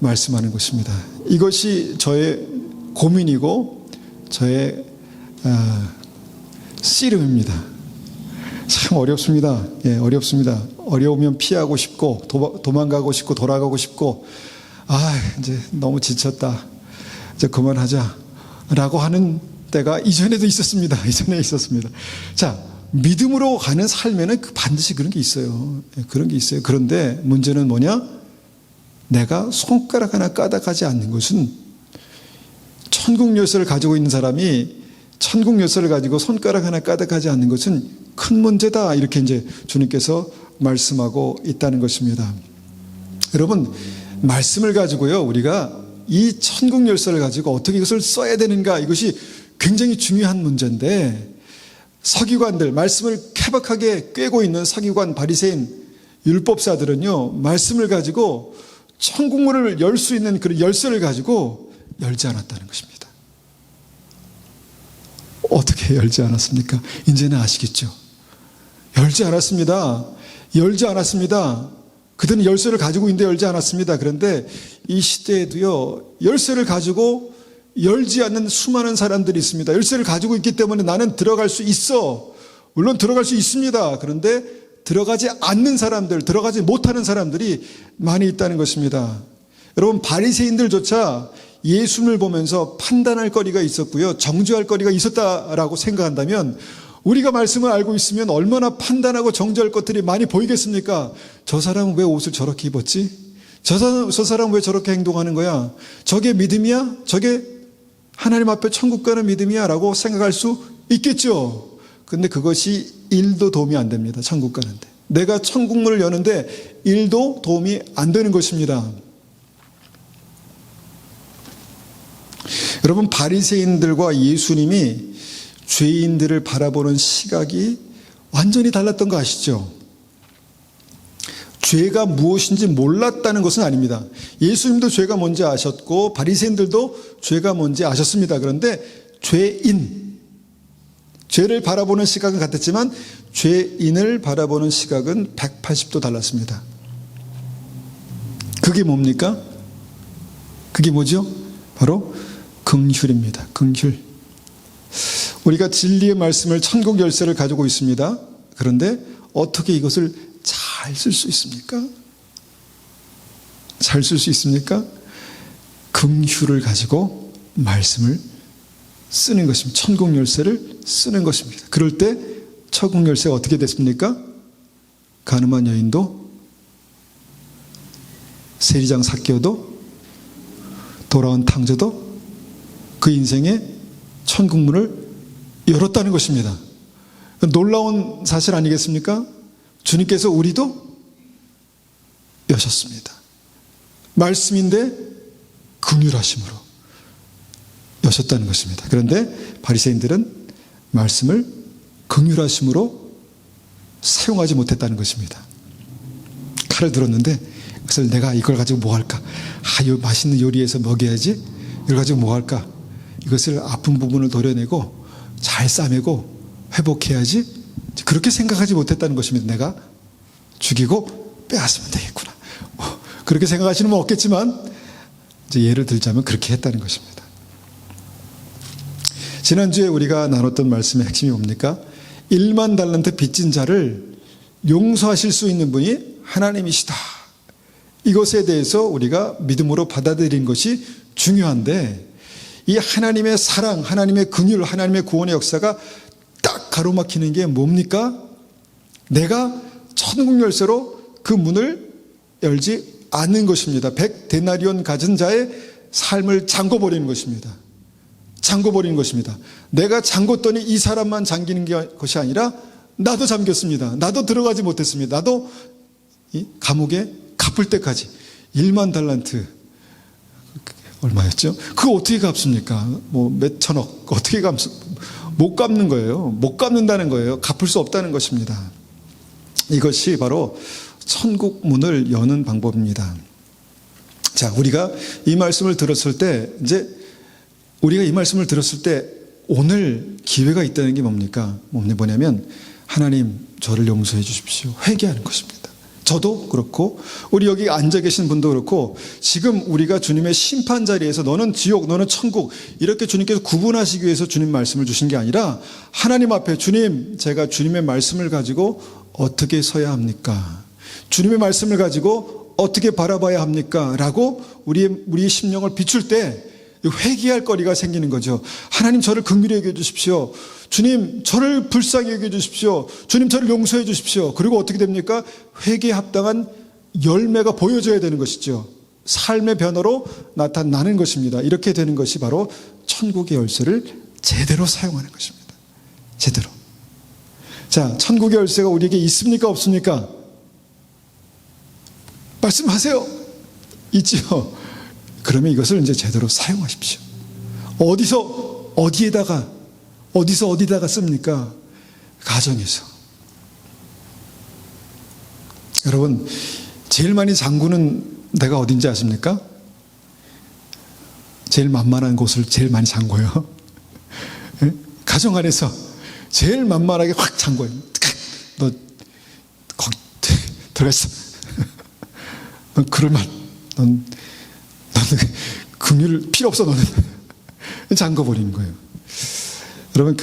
말씀하는 것입니다. 이것이 저의 고민이고 저의 씨름입니다. 참 어렵습니다. 예, 어렵습니다. 어려우면 피하고 싶고 도망가고 싶고 돌아가고 싶고 이제 너무 지쳤다. 이제 그만하자 라고 하는 때가 이전에도 있었습니다. 이전에 있었습니다. 자, 믿음으로 가는 삶에는 반드시 그런 게 있어요. 그런 게 있어요. 그런데 문제는 뭐냐? 내가 손가락 하나 까닭하지 않는 것은 천국 열쇠를 가지고 있는 사람이 천국 열쇠를 가지고 손가락 하나 까닭하지 않는 것은 큰 문제다. 이렇게 이제 주님께서 말씀하고 있다는 것입니다. 여러분, 말씀을 가지고요, 우리가 이 천국 열쇠를 가지고 어떻게 이것을 써야 되는가, 이것이 굉장히 중요한 문제인데, 서기관들, 말씀을 케박하게 꿰고 있는 서기관, 바리새인, 율법사들은요, 말씀을 가지고 천국문을 열 수 있는 그런 열쇠를 가지고 열지 않았다는 것입니다. 어떻게 열지 않았습니까? 이제는 아시겠죠? 열지 않았습니다. 열지 않았습니다. 그들은 열쇠를 가지고 있는데 열지 않았습니다. 그런데 이 시대에도요, 열쇠를 가지고 열지 않는 수많은 사람들이 있습니다. 열쇠를 가지고 있기 때문에 나는 들어갈 수 있어. 물론 들어갈 수 있습니다. 그런데 들어가지 않는 사람들, 들어가지 못하는 사람들이 많이 있다는 것입니다. 여러분, 바리새인들조차 예수님을 보면서 판단할 거리가 있었고요, 정죄할 거리가 있었다라고 생각한다면 우리가 말씀을 알고 있으면 얼마나 판단하고 정죄할 것들이 많이 보이겠습니까? 저 사람은 왜 옷을 저렇게 입었지? 저 사람은 왜 저렇게 행동하는 거야? 저게 믿음이야? 저게 하나님 앞에 천국 가는 믿음이야? 라고 생각할 수 있겠죠. 근데 그것이 1도 도움이 안 됩니다. 천국 가는데. 내가 천국문을 여는데 1도 도움이 안 되는 것입니다. 여러분, 바리새인들과 예수님이 죄인들을 바라보는 시각이 완전히 달랐던 거 아시죠? 죄가 무엇인지 몰랐다는 것은 아닙니다. 예수님도 죄가 뭔지 아셨고 바리새인들도 죄가 뭔지 아셨습니다. 그런데 죄를 바라보는 시각은 같았지만 죄인을 바라보는 시각은 180도 달랐습니다. 그게 뭡니까? 그게 뭐죠? 바로 긍휼입니다. 긍휼. 우리가 진리의 말씀을, 천국 열쇠를 가지고 있습니다. 그런데 어떻게 이것을 잘 쓸 수 있습니까? 잘 쓸 수 있습니까? 긍휼을 가지고 말씀을 쓰는 것입니다. 천국 열쇠를 쓰는 것입니다. 그럴 때 천국 열쇠가 어떻게 됐습니까? 가늠한 여인도, 세리장 삭개오도, 돌아온 탕자도 그 인생의 천국문을 열었다는 것입니다. 놀라운 사실 아니겠습니까? 주님께서 우리도 여셨습니다. 말씀인데 긍휼하심으로 여셨다는 것입니다. 그런데 바리새인들은 말씀을 긍휼하심으로 사용하지 못했다는 것입니다. 칼을 들었는데 그래서 내가 이걸 가지고 뭐 할까? 이 맛있는 요리해서 먹여야지. 이걸 가지고 뭐 할까? 이것을 아픈 부분을 도려내고 잘 싸매고 회복해야지. 그렇게 생각하지 못했다는 것입니다. 내가 죽이고 빼앗으면 되겠구나. 그렇게 생각하시는 분 없겠지만 이제 예를 들자면 그렇게 했다는 것입니다. 지난주에 우리가 나눴던 말씀의 핵심이 뭡니까? 1만 달란트 빚진 자를 용서하실 수 있는 분이 하나님이시다. 이것에 대해서 우리가 믿음으로 받아들인 것이 중요한데, 이 하나님의 사랑, 하나님의 긍휼, 하나님의 구원의 역사가 딱 가로막히는 게 뭡니까? 내가 천국 열쇠로 그 문을 열지 않는 것입니다. 100데나리온 가진 자의 삶을 잠궈버리는 것입니다. 잠궈버리는 것입니다. 내가 잠궜더니 이 사람만 잠기는 것이 아니라 나도 잠겼습니다. 나도 들어가지 못했습니다. 나도 이 감옥에 갚을 때까지 1만 달란트 얼마였죠? 그거 어떻게 갚습니까? 뭐 몇 천억 어떻게 못 갚는 거예요. 못 갚는다는 거예요. 갚을 수 없다는 것입니다. 이것이 바로 천국 문을 여는 방법입니다. 자, 우리가 이 말씀을 들었을 때 오늘 기회가 있다는 게 뭐냐면 하나님 저를 용서해 주십시오. 회개하는 것입니다. 저도 그렇고 우리 여기 앉아 계신 분도 그렇고 지금 우리가 주님의 심판 자리에서 너는 지옥 너는 천국 이렇게 주님께서 구분하시기 위해서 주님 말씀을 주신 게 아니라 하나님 앞에 주님 제가 주님의 말씀을 가지고 어떻게 서야 합니까? 주님의 말씀을 가지고 어떻게 바라봐야 합니까? 라고 우리의 심령을 비출 때 회개할 거리가 생기는 거죠. 하나님 저를 긍휼히 여겨 주십시오. 주님 저를 불쌍히 여겨 주십시오. 주님 저를 용서해 주십시오. 그리고 어떻게 됩니까? 회개에 합당한 열매가 보여져야 되는 것이죠. 삶의 변화로 나타나는 것입니다. 이렇게 되는 것이 바로 천국의 열쇠를 제대로 사용하는 것입니다. 제대로. 자, 천국의 열쇠가 우리에게 있습니까? 없습니까? 말씀하세요. 있지요. 그러면 이것을 이제 제대로 사용하십시오. 어디다가 씁니까? 가정에서. 여러분, 제일 많이 잠그는 데가 어딘지 아십니까? 제일 만만한 곳을 제일 많이 잠궈요. 가정 안에서 제일 만만하게 확 잠궈요. 너 거기 들어갔어. 넌 그럴만, 너는 긍휼 필요 없어 너는. 잠궈버리는 거예요. 여러분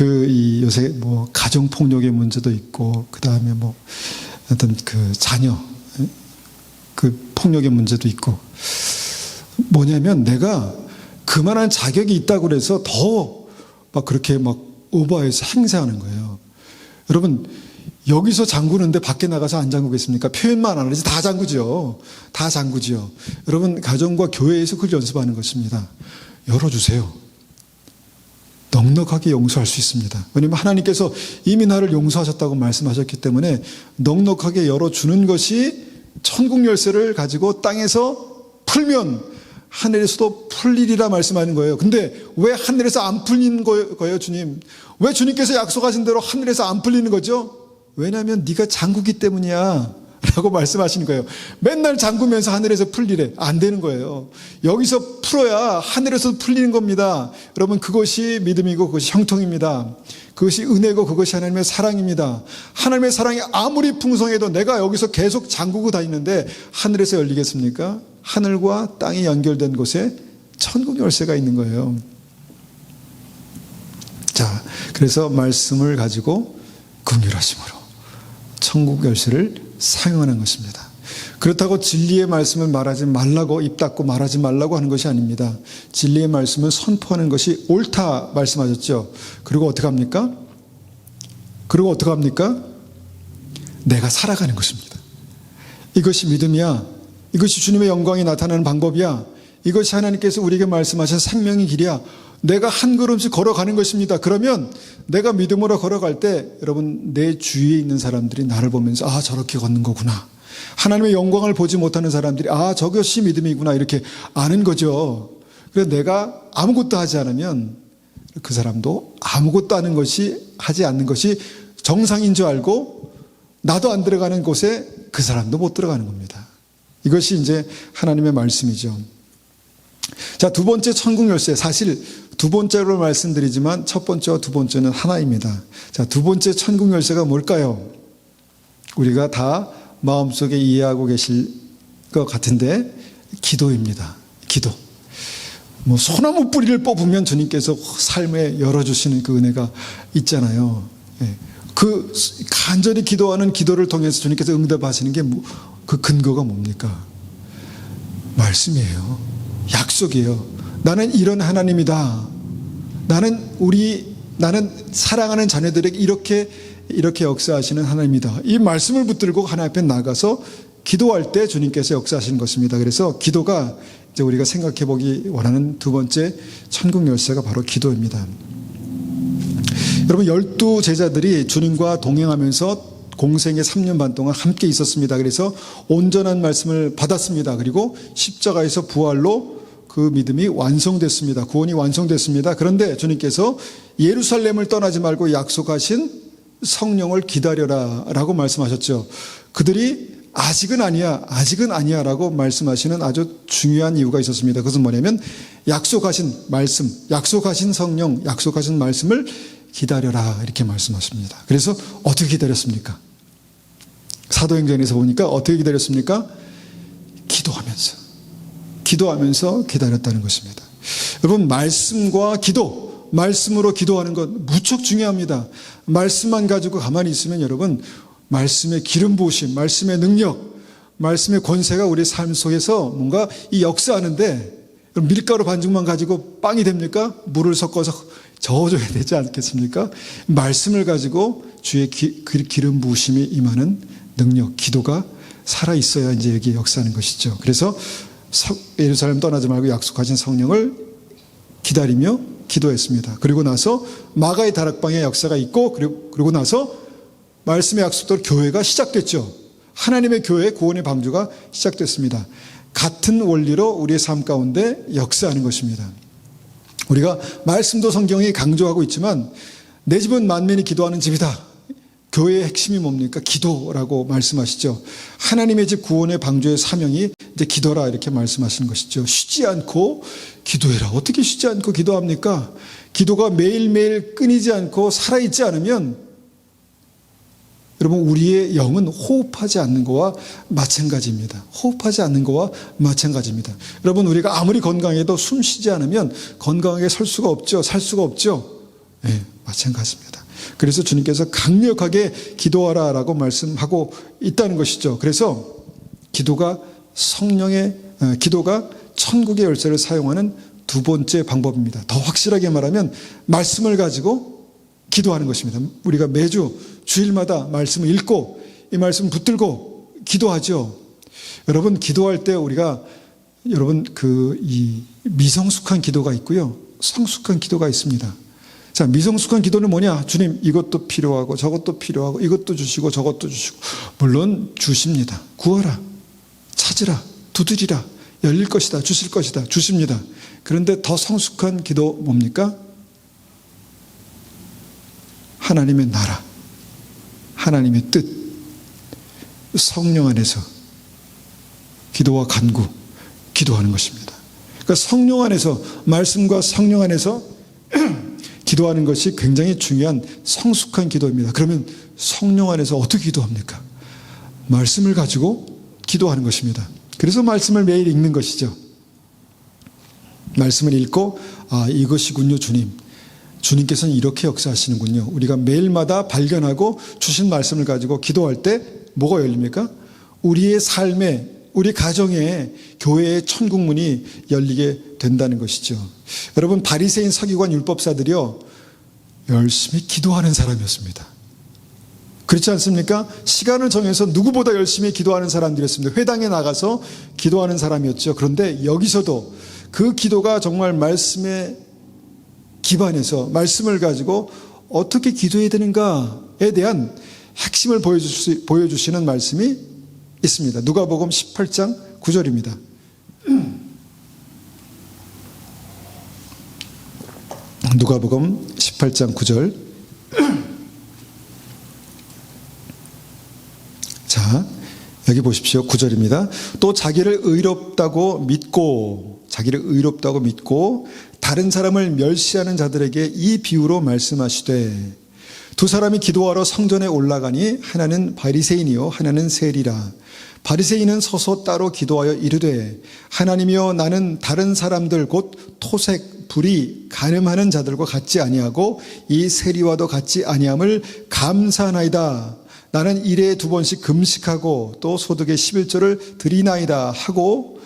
요새 뭐 가정 폭력의 문제도 있고 그 다음에 뭐 어떤 그 자녀 그 폭력의 문제도 있고 뭐냐면 내가 그만한 자격이 있다고 그래서 더 막 그렇게 막 오버해서 행세하는 거예요. 여러분 여기서 잠그는데 밖에 나가서 안 잠그겠습니까? 표현만 안 하지 다 잠그죠. 다 잠그죠. 여러분 가정과 교회에서 그걸 연습하는 것입니다. 열어주세요. 넉넉하게 용서할 수 있습니다. 왜냐하면 하나님께서 이미 나를 용서하셨다고 말씀하셨기 때문에 넉넉하게 열어주는 것이 천국 열쇠를 가지고 땅에서 풀면 하늘에서도 풀리리라 말씀하는 거예요. 근데 왜 하늘에서 안 풀리는 거예요, 주님? 왜 주님께서 약속하신 대로 하늘에서 안 풀리는 거죠? 왜냐하면 네가 잠그기 때문이야 라고 말씀하시는 거예요. 맨날 잠그면서 하늘에서 풀리래. 안 되는 거예요. 여기서 풀어야 하늘에서 풀리는 겁니다. 여러분 그것이 믿음이고 그것이 형통입니다. 그것이 은혜고 그것이 하나님의 사랑입니다. 하나님의 사랑이 아무리 풍성해도 내가 여기서 계속 잠그고 다니는데 하늘에서 열리겠습니까? 하늘과 땅이 연결된 곳에 천국 열쇠가 있는 거예요. 자, 그래서 말씀을 가지고 긍휼하심으로 천국 열쇠를 사용하는 것입니다. 그렇다고 진리의 말씀을 말하지 말라고 입 닫고 말하지 말라고 하는 것이 아닙니다. 진리의 말씀을 선포하는 것이 옳다 말씀하셨죠. 그리고 어떻게 합니까? 내가 살아가는 것입니다. 이것이 믿음이야. 이것이 주님의 영광이 나타나는 방법이야. 이것이 하나님께서 우리에게 말씀하신 생명의 길이야. 내가 한 걸음씩 걸어가는 것입니다. 그러면 내가 믿음으로 걸어갈 때 여러분 내 주위에 있는 사람들이 나를 보면서 아 저렇게 걷는 거구나. 하나님의 영광을 보지 못하는 사람들이 아 저것이 믿음이구나 이렇게 아는 거죠. 그래서 내가 아무것도 하지 않으면 그 사람도 아무것도 하지 않는 것이 정상인 줄 알고 나도 안 들어가는 곳에 그 사람도 못 들어가는 겁니다. 이것이 이제 하나님의 말씀이죠. 자, 두 번째 천국 열쇠. 사실 두 번째로 말씀드리지만 첫 번째와 두 번째는 하나입니다. 자, 두 번째 천국 열쇠가 뭘까요? 우리가 다 마음속에 이해하고 계실 것 같은데 기도입니다. 기도. 뭐 소나무 뿌리를 뽑으면 주님께서 삶에 열어주시는 그 은혜가 있잖아요. 그 간절히 기도하는 기도를 통해서 주님께서 응답하시는 게 그 근거가 뭡니까? 말씀이에요. 약속이에요. 나는 이런 하나님이다. 나는 사랑하는 자녀들에게 이렇게 역사하시는 하나님이다. 이 말씀을 붙들고 하나님 앞에 나가서 기도할 때 주님께서 역사하시는 것입니다. 그래서 기도가 이제 우리가 생각해 보기 원하는 두 번째 천국 열쇠가 바로 기도입니다. 여러분 12 제자들이 주님과 동행하면서 공생의 3년 반 동안 함께 있었습니다. 그래서 온전한 말씀을 받았습니다. 그리고 십자가에서 부활로 그 믿음이 완성됐습니다. 구원이 완성됐습니다. 그런데 주님께서 예루살렘을 떠나지 말고 약속하신 성령을 기다려라 라고 말씀하셨죠. 그들이 아직은 아니야 라고 말씀하시는 아주 중요한 이유가 있었습니다. 그것은 뭐냐면 약속하신 말씀, 약속하신 성령, 약속하신 말씀을 기다려라 이렇게 말씀하십니다. 그래서 어떻게 기다렸습니까? 사도행전에서 보니까 어떻게 기다렸습니까? 기도하면서 기다렸다는 것입니다. 여러분 말씀과 기도, 말씀으로 기도하는 것 무척 중요합니다. 말씀만 가지고 가만히 있으면 여러분 말씀의 기름 부으심, 말씀의 능력, 말씀의 권세가 우리 삶 속에서 뭔가 이 역사하는데 밀가루 반죽만 가지고 빵이 됩니까? 물을 섞어서 저어줘야 되지 않겠습니까? 말씀을 가지고 주의 기름 부으심이 임하는 능력, 기도가 살아있어야 이제 여기 역사하는 것이죠. 그래서 예루살렘 떠나지 말고 약속하신 성령을 기다리며 기도했습니다. 그리고 나서 마가의 다락방의 역사가 있고 그리고 나서 말씀의 약속대로 교회가 시작됐죠. 하나님의 교회 구원의 방주가 시작됐습니다. 같은 원리로 우리의 삶 가운데 역사하는 것입니다. 우리가 말씀도 성경이 강조하고 있지만 내 집은 만민이 기도하는 집이다. 교회의 핵심이 뭡니까? 기도라고 말씀하시죠. 하나님의 집 구원의 방주의 사명이 이제 기도라 이렇게 말씀하시는 것이죠. 쉬지 않고 기도해라. 어떻게 쉬지 않고 기도합니까? 기도가 매일매일 끊이지 않고 살아있지 않으면 여러분 우리의 영은 호흡하지 않는 것과 마찬가지입니다. 호흡하지 않는 것과 마찬가지입니다. 여러분 우리가 아무리 건강해도 숨 쉬지 않으면 건강하게 설 수가 없죠. 살 수가 없죠. 네, 마찬가지입니다. 그래서 주님께서 강력하게 기도하라라고 말씀하고 있다는 것이죠. 그래서 기도가 천국의 열쇠를 사용하는 두 번째 방법입니다. 더 확실하게 말하면 말씀을 가지고 기도하는 것입니다. 우리가 매주 주일마다 말씀을 읽고 이 말씀 붙들고 기도하죠. 여러분 기도할 때 우리가 이 미성숙한 기도가 있고요, 성숙한 기도가 있습니다. 자, 미성숙한 기도는 뭐냐? 주님 이것도 필요하고 저것도 필요하고 이것도 주시고 저것도 주시고, 물론 주십니다. 구하라, 찾으라, 두드리라, 열릴 것이다, 주실 것이다, 주십니다. 그런데 더 성숙한 기도 뭡니까? 하나님의 나라, 하나님의 뜻, 성령 안에서 기도와 간구, 기도하는 것입니다. 그러니까 성령 안에서, 말씀과 성령 안에서 기도하는 것이 굉장히 중요한 성숙한 기도입니다. 그러면 성령 안에서 어떻게 기도합니까? 말씀을 가지고 기도하는 것입니다. 그래서 말씀을 매일 읽는 것이죠. 말씀을 읽고 이것이군요 주님. 주님께서는 이렇게 역사하시는군요. 우리가 매일마다 발견하고 주신 말씀을 가지고 기도할 때 뭐가 열립니까? 우리의 삶에, 우리 가정에, 교회의 천국문이 열리게 된다는 것이죠. 여러분 바리새인 서기관 율법사들이요 열심히 기도하는 사람이었습니다. 그렇지 않습니까? 시간을 정해서 누구보다 열심히 기도하는 사람들이었습니다. 회당에 나가서 기도하는 사람이었죠. 그런데 여기서도 그 기도가 정말 말씀에 기반해서 말씀을 가지고 어떻게 기도해야 되는가에 대한 핵심을 보여주시는 말씀이 있습니다. 누가복음 18장 9절입니다. 누가복음 18장 9절. 자, 여기 보십시오. 9절입니다. 또 자기를 의롭다고 믿고 다른 사람을 멸시하는 자들에게 이 비유로 말씀하시되, 두 사람이 기도하러 성전에 올라가니 하나는 바리새인이요 하나는 세리라. 바리새인은 서서 따로 기도하여 이르되, 하나님이여 나는 다른 사람들 곧 토색, 불의, 간음하는 자들과 같지 아니하고 이 세리와도 같지 아니함을 감사하나이다. 나는 일에 2번씩 금식하고 또 소득의 11조를 드리나이다 하고,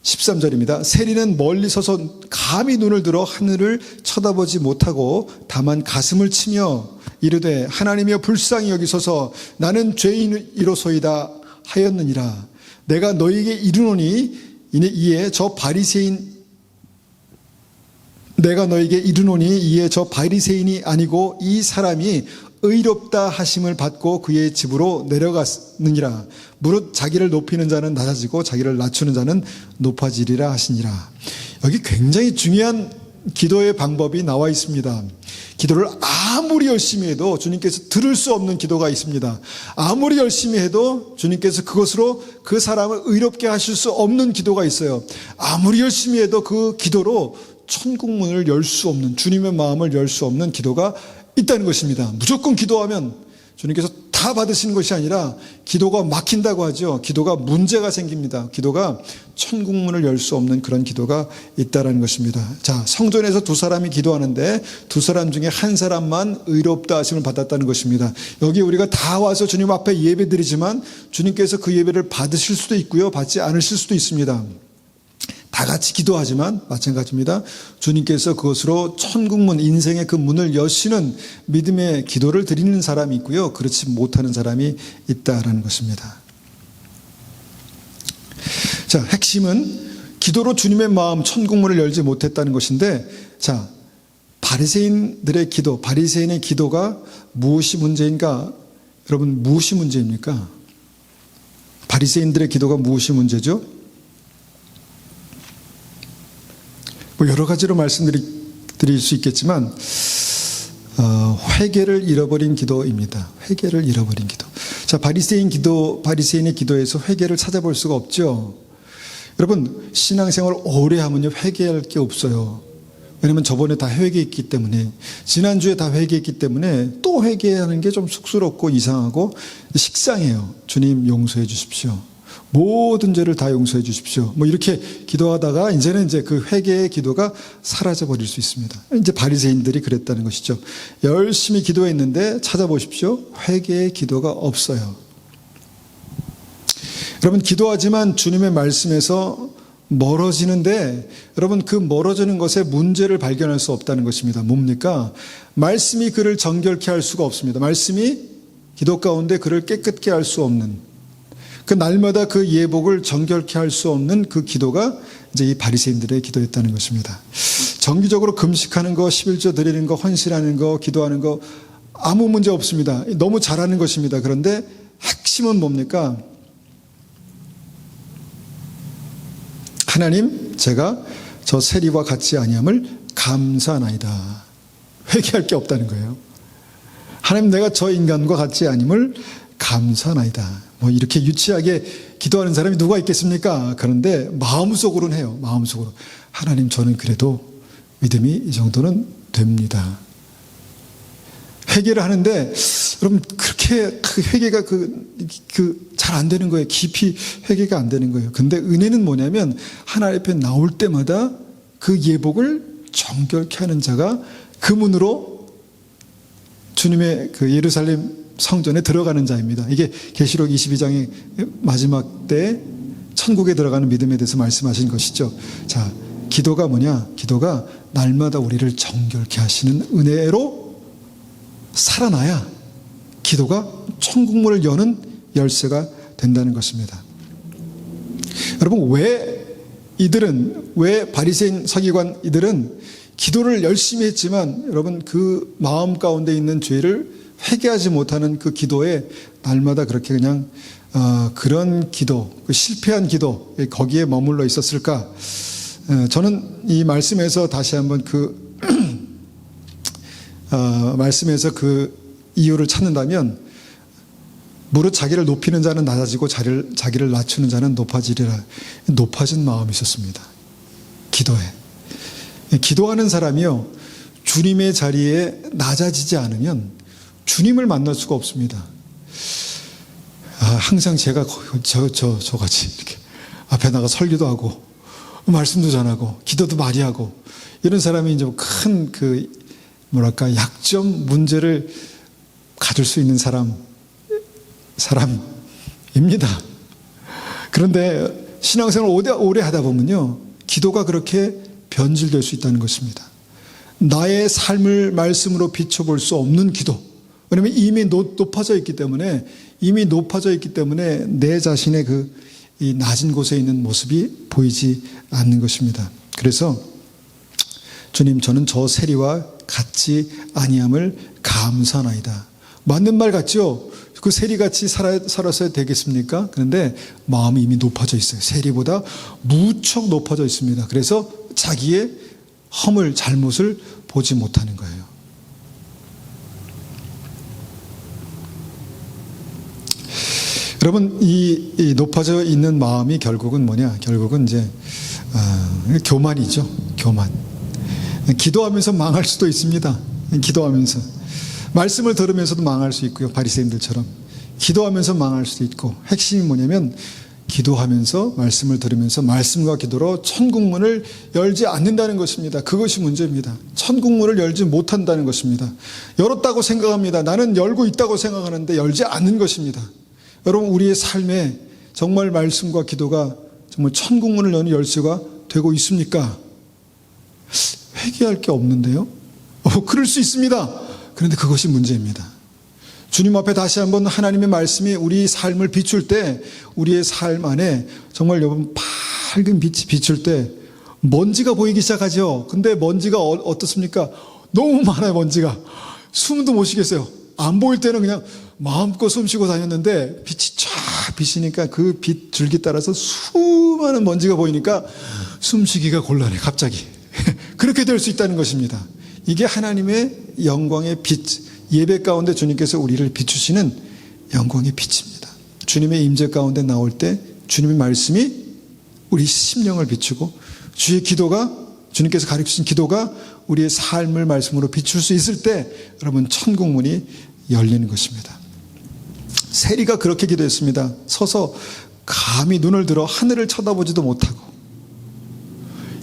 13절입니다. 세리는 멀리 서서 감히 눈을 들어 하늘을 쳐다보지 못하고 다만 가슴을 치며 이르되, 하나님이여 불쌍히 여기소서 나는 죄인이로소이다 하였느니라. 내가 너희에게 이르노니 이에 저 바리새인이 아니고 이 사람이 의롭다 하심을 받고 그의 집으로 내려갔느니라. 무릇 자기를 높이는 자는 낮아지고 자기를 낮추는 자는 높아지리라 하시니라. 여기 굉장히 중요한 기도의 방법이 나와 있습니다. 기도를 아무리 열심히 해도 주님께서 들을 수 없는 기도가 있습니다. 아무리 열심히 해도 주님께서 그것으로 그 사람을 의롭게 하실 수 없는 기도가 있어요. 아무리 열심히 해도 그 기도로 천국 문을 열 수 없는, 주님의 마음을 열 수 없는 기도가 있다는 것입니다. 무조건 기도하면 주님께서 다 받으시는 것이 아니라 기도가 막힌다고 하죠. 기도가 문제가 생깁니다. 기도가 천국 문을 열 수 없는 그런 기도가 있다는 것입니다. 자, 성전에서 두 사람이 기도하는데 두 사람 중에 한 사람만 의롭다 하심을 받았다는 것입니다. 여기 우리가 다 와서 주님 앞에 예배드리지만 주님께서 그 예배를 받으실 수도 있고요, 받지 않으실 수도 있습니다. 다 같이 기도하지만 마찬가지입니다. 주님께서 그것으로 천국문, 인생의 그 문을 여시는 믿음의 기도를 드리는 사람이 있고요, 그렇지 못하는 사람이 있다라는 것입니다. 자, 핵심은 기도로 주님의 마음, 천국문을 열지 못했다는 것인데, 자, 바리새인들의 기도, 바리새인의 기도가 무엇이 문제인가? 여러분, 무엇이 문제입니까? 바리새인들의 기도가 무엇이 문제죠? 여러 가지로 말씀드릴 수 있겠지만 회개를 잃어버린 기도입니다. 회개를 잃어버린 기도. 자, 바리새인의 기도에서 회개를 찾아볼 수가 없죠. 여러분, 신앙생활 오래 하면요, 회개할 게 없어요. 왜냐하면 저번에 다 회개했기 때문에, 지난주에 다 회개했기 때문에 또 회개하는 게 좀 쑥스럽고 이상하고 식상해요. 주님 용서해 주십시오. 모든 죄를 다 용서해 주십시오. 이렇게 기도하다가 이제는 그 회개의 기도가 사라져 버릴 수 있습니다. 이제 바리새인들이 그랬다는 것이죠. 열심히 기도했는데 찾아보십시오. 회개의 기도가 없어요. 여러분, 기도하지만 주님의 말씀에서 멀어지는데, 여러분, 그 멀어지는 것에 문제를 발견할 수 없다는 것입니다. 뭡니까? 말씀이 그를 정결케 할 수가 없습니다. 말씀이 기도 가운데 그를 깨끗게 할 수 없는, 그 날마다 그 예복을 정결케 할 수 없는 그 기도가 이제 이 바리새인들의 기도였다는 것입니다. 정기적으로 금식하는 거, 11조 드리는 거, 헌신하는 거, 기도하는 거 아무 문제 없습니다. 너무 잘하는 것입니다. 그런데 핵심은 뭡니까? 하나님, 제가 저 세리와 같지 아니함을 감사하나이다. 회개할 게 없다는 거예요. 하나님, 내가 저 인간과 같지 아님을 감사하나이다. 이렇게 유치하게 기도하는 사람이 누가 있겠습니까? 그런데 마음속으로는 해요. 마음속으로. 하나님, 저는 그래도 믿음이 이 정도는 됩니다. 회개를 하는데, 여러분, 그렇게 회개가 잘 안 되는 거예요. 깊이 회개가 안 되는 거예요. 근데 은혜는 뭐냐면, 하나님 앞에 나올 때마다 그 예복을 정결케 하는 자가 그 문으로 주님의 그 예루살렘 성전에 들어가는 자입니다. 이게 계시록 22장의 마지막 때 천국에 들어가는 믿음에 대해서 말씀하신 것이죠. 자, 기도가 뭐냐? 기도가 날마다 우리를 정결케 하시는 은혜로 살아나야 기도가 천국문을 여는 열쇠가 된다는 것입니다. 여러분, 왜 바리새인 서기관 이들은 기도를 열심히 했지만, 여러분, 그 마음 가운데 있는 죄를 회개하지 못하는 그 기도에 날마다 그렇게 그냥 그런 기도, 그 실패한 기도, 거기에 머물러 있었을까? 저는 이 말씀에서 다시 한번 말씀에서 그 이유를 찾는다면, 무릇 자기를 높이는 자는 낮아지고 자기를 낮추는 자는 높아지리라. 높아진 마음이 있었습니다. 기도에. 기도하는 사람이요, 주님의 자리에 낮아지지 않으면 주님을 만날 수가 없습니다. 항상 제가 저같이 이렇게 앞에 나가 설교도 하고, 말씀도 전하고, 기도도 많이 하고, 이런 사람이 이제 큰 약점, 문제를 가질 수 있는 사람입니다. 그런데 신앙생활 오래 하다 보면요, 기도가 그렇게 변질될 수 있다는 것입니다. 나의 삶을 말씀으로 비춰볼 수 없는 기도, 왜냐하면 이미 높아져 있기 때문에 내 자신의 이 낮은 곳에 있는 모습이 보이지 않는 것입니다. 그래서 주님, 저는 저 세리와 같지 아니함을 감사하나이다. 맞는 말 같죠? 그 세리같이 살았어야 되겠습니까? 그런데 마음이 이미 높아져 있어요. 세리보다 무척 높아져 있습니다. 그래서 자기의 허물, 잘못을 보지 못하는 거예요. 여러분, 이 높아져 있는 마음이 결국은 뭐냐? 결국은 이제 교만이죠. 교만. 기도하면서 망할 수도 있습니다. 기도하면서 말씀을 들으면서도 망할 수 있고요. 바리새인들처럼 기도하면서 망할 수도 있고, 핵심이 뭐냐면 기도하면서 말씀을 들으면서 말씀과 기도로 천국문을 열지 않는다는 것입니다. 그것이 문제입니다. 천국문을 열지 못한다는 것입니다. 열었다고 생각합니다. 나는 열고 있다고 생각하는데 열지 않는 것입니다. 여러분, 우리의 삶에 정말 말씀과 기도가 정말 천국문을 여는 열쇠가 되고 있습니까? 회개할 게 없는데요? 그럴 수 있습니다. 그런데 그것이 문제입니다. 주님 앞에 다시 한번 하나님의 말씀이 우리 삶을 비출 때, 우리의 삶 안에 정말 여러분 밝은 빛이 비출 때 먼지가 보이기 시작하죠. 근데 먼지가 어떻습니까? 너무 많아요. 먼지가. 숨도 못 쉬겠어요. 안 보일 때는 그냥 마음껏 숨 쉬고 다녔는데 빛이 쫙 비치니까 그 빛 줄기 따라서 수많은 먼지가 보이니까 숨쉬기가 곤란해, 갑자기. 그렇게 될 수 있다는 것입니다. 이게 하나님의 영광의 빛, 예배 가운데 주님께서 우리를 비추시는 영광의 빛입니다. 주님의 임재 가운데 나올 때 주님의 말씀이 우리 심령을 비추고, 주의 기도가, 주님께서 가르치신 기도가 우리의 삶을 말씀으로 비출 수 있을 때 여러분 천국문이 열리는 것입니다. 세리가 그렇게 기도했습니다. 서서 감히 눈을 들어 하늘을 쳐다보지도 못하고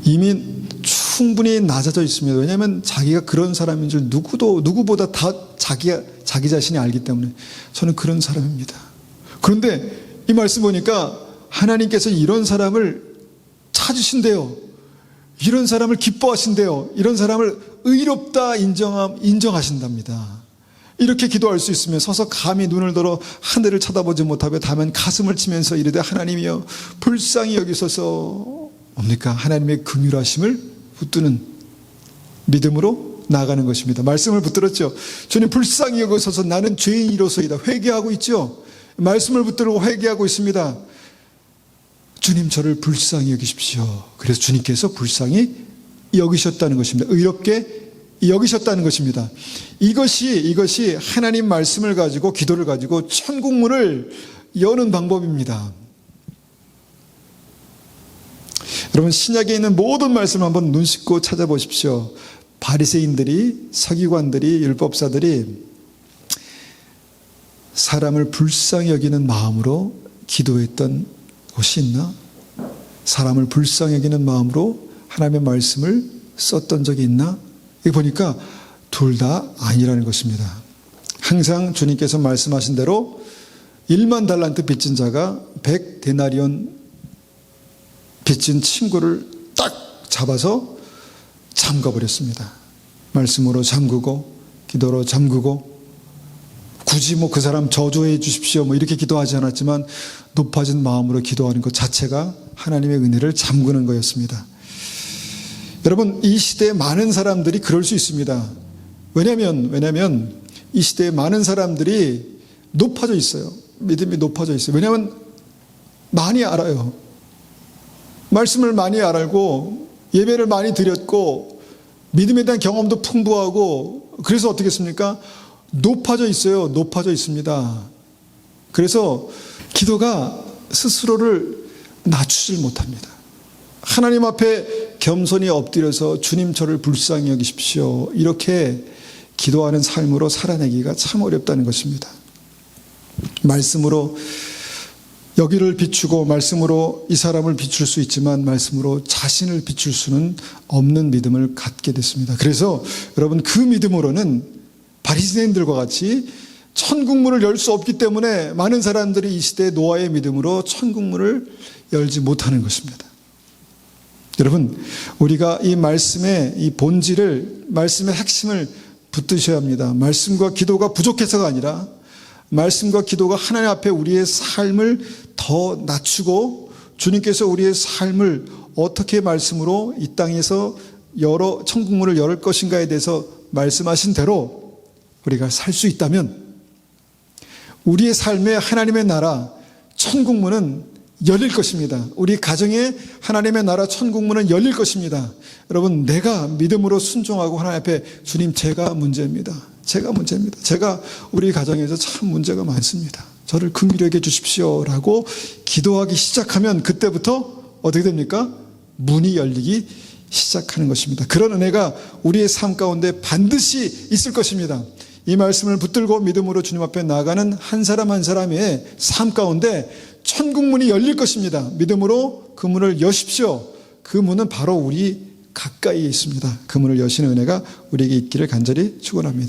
이미 충분히 낮아져 있습니다. 왜냐하면 자기가 그런 사람인 줄 누구보다 다 자기 자신이 알기 때문에 저는 그런 사람입니다. 그런데 이 말씀 보니까 하나님께서 이런 사람을 찾으신대요. 이런 사람을 기뻐하신대요. 이런 사람을 의롭다 인정하신답니다. 이렇게 기도할 수 있으면 서서 감히 눈을 들어 하늘을 쳐다보지 못하며 다만 가슴을 치면서 이르되 하나님이여 불쌍히 여기소서. 뭡니까? 하나님의 긍휼하심을 붙드는 믿음으로 나아가는 것입니다. 말씀을 붙들었죠. 주님 불쌍히 여기소서. 나는 죄인이로소이다. 회개하고 있죠. 말씀을 붙들고 회개하고 있습니다. 주님 저를 불쌍히 여기십시오. 그래서 주님께서 불쌍히 여기셨다는 것입니다. 의롭게 여기셨다는 것입니다. 이것이 하나님 말씀을 가지고 기도를 가지고 천국문을 여는 방법입니다. 여러분, 신약에 있는 모든 말씀을 한번 눈 씻고 찾아보십시오. 바리새인들이, 서기관들이, 율법사들이 사람을 불쌍히 여기는 마음으로 기도했던 곳이 있나? 사람을 불쌍히 여기는 마음으로 하나님의 말씀을 썼던 적이 있나? 이거 보니까 둘 다 아니라는 것입니다. 항상 주님께서 말씀하신 대로 1만 달란트 빚진 자가 100데나리온 빚진 친구를 딱 잡아서 잠가버렸습니다. 말씀으로 잠그고 기도로 잠그고, 굳이 그 사람 저주해 주십시오 이렇게 기도하지 않았지만 높아진 마음으로 기도하는 것 자체가 하나님의 은혜를 잠그는 거였습니다. 여러분, 이 시대에 많은 사람들이 그럴 수 있습니다. 왜냐하면 이 시대에 많은 사람들이 높아져 있어요. 믿음이 높아져 있어요. 왜냐하면 많이 알아요. 말씀을 많이 알고 예배를 많이 드렸고 믿음에 대한 경험도 풍부하고, 그래서 어떻게 했습니까? 높아져 있어요. 높아져 있습니다. 그래서 기도가 스스로를 낮추질 못합니다. 하나님 앞에 겸손히 엎드려서 주님 저를 불쌍히 여기십시오 이렇게 기도하는 삶으로 살아내기가 참 어렵다는 것입니다. 말씀으로 여기를 비추고 말씀으로 이 사람을 비출 수 있지만 말씀으로 자신을 비출 수는 없는 믿음을 갖게 됐습니다. 그래서 여러분, 그 믿음으로는 바리새인들과 같이 천국문을 열 수 없기 때문에 많은 사람들이 이 시대의 노아의 믿음으로 천국문을 열지 못하는 것입니다. 여러분, 우리가 이 말씀의 이 본질을, 말씀의 핵심을 붙드셔야 합니다. 말씀과 기도가 부족해서가 아니라 말씀과 기도가 하나님 앞에 우리의 삶을 더 낮추고 주님께서 우리의 삶을 어떻게 말씀으로 이 땅에서 천국문을 열을 것인가에 대해서 말씀하신 대로 우리가 살 수 있다면 우리의 삶에 하나님의 나라 천국문은 열릴 것입니다. 우리 가정에 하나님의 나라 천국문은 열릴 것입니다. 여러분, 내가 믿음으로 순종하고 하나님 앞에 주님, 제가 문제입니다. 제가 우리 가정에서 참 문제가 많습니다. 저를 긍휼히 여겨 주십시오 라고 기도하기 시작하면 그때부터 어떻게 됩니까? 문이 열리기 시작하는 것입니다. 그런 은혜가 우리의 삶 가운데 반드시 있을 것입니다. 이 말씀을 붙들고 믿음으로 주님 앞에 나아가는 한 사람 한 사람의 삶 가운데 천국 문이 열릴 것입니다. 믿음으로 그 문을 여십시오. 그 문은 바로 우리 가까이에 있습니다. 그 문을 여시는 은혜가 우리에게 있기를 간절히 축원합니다.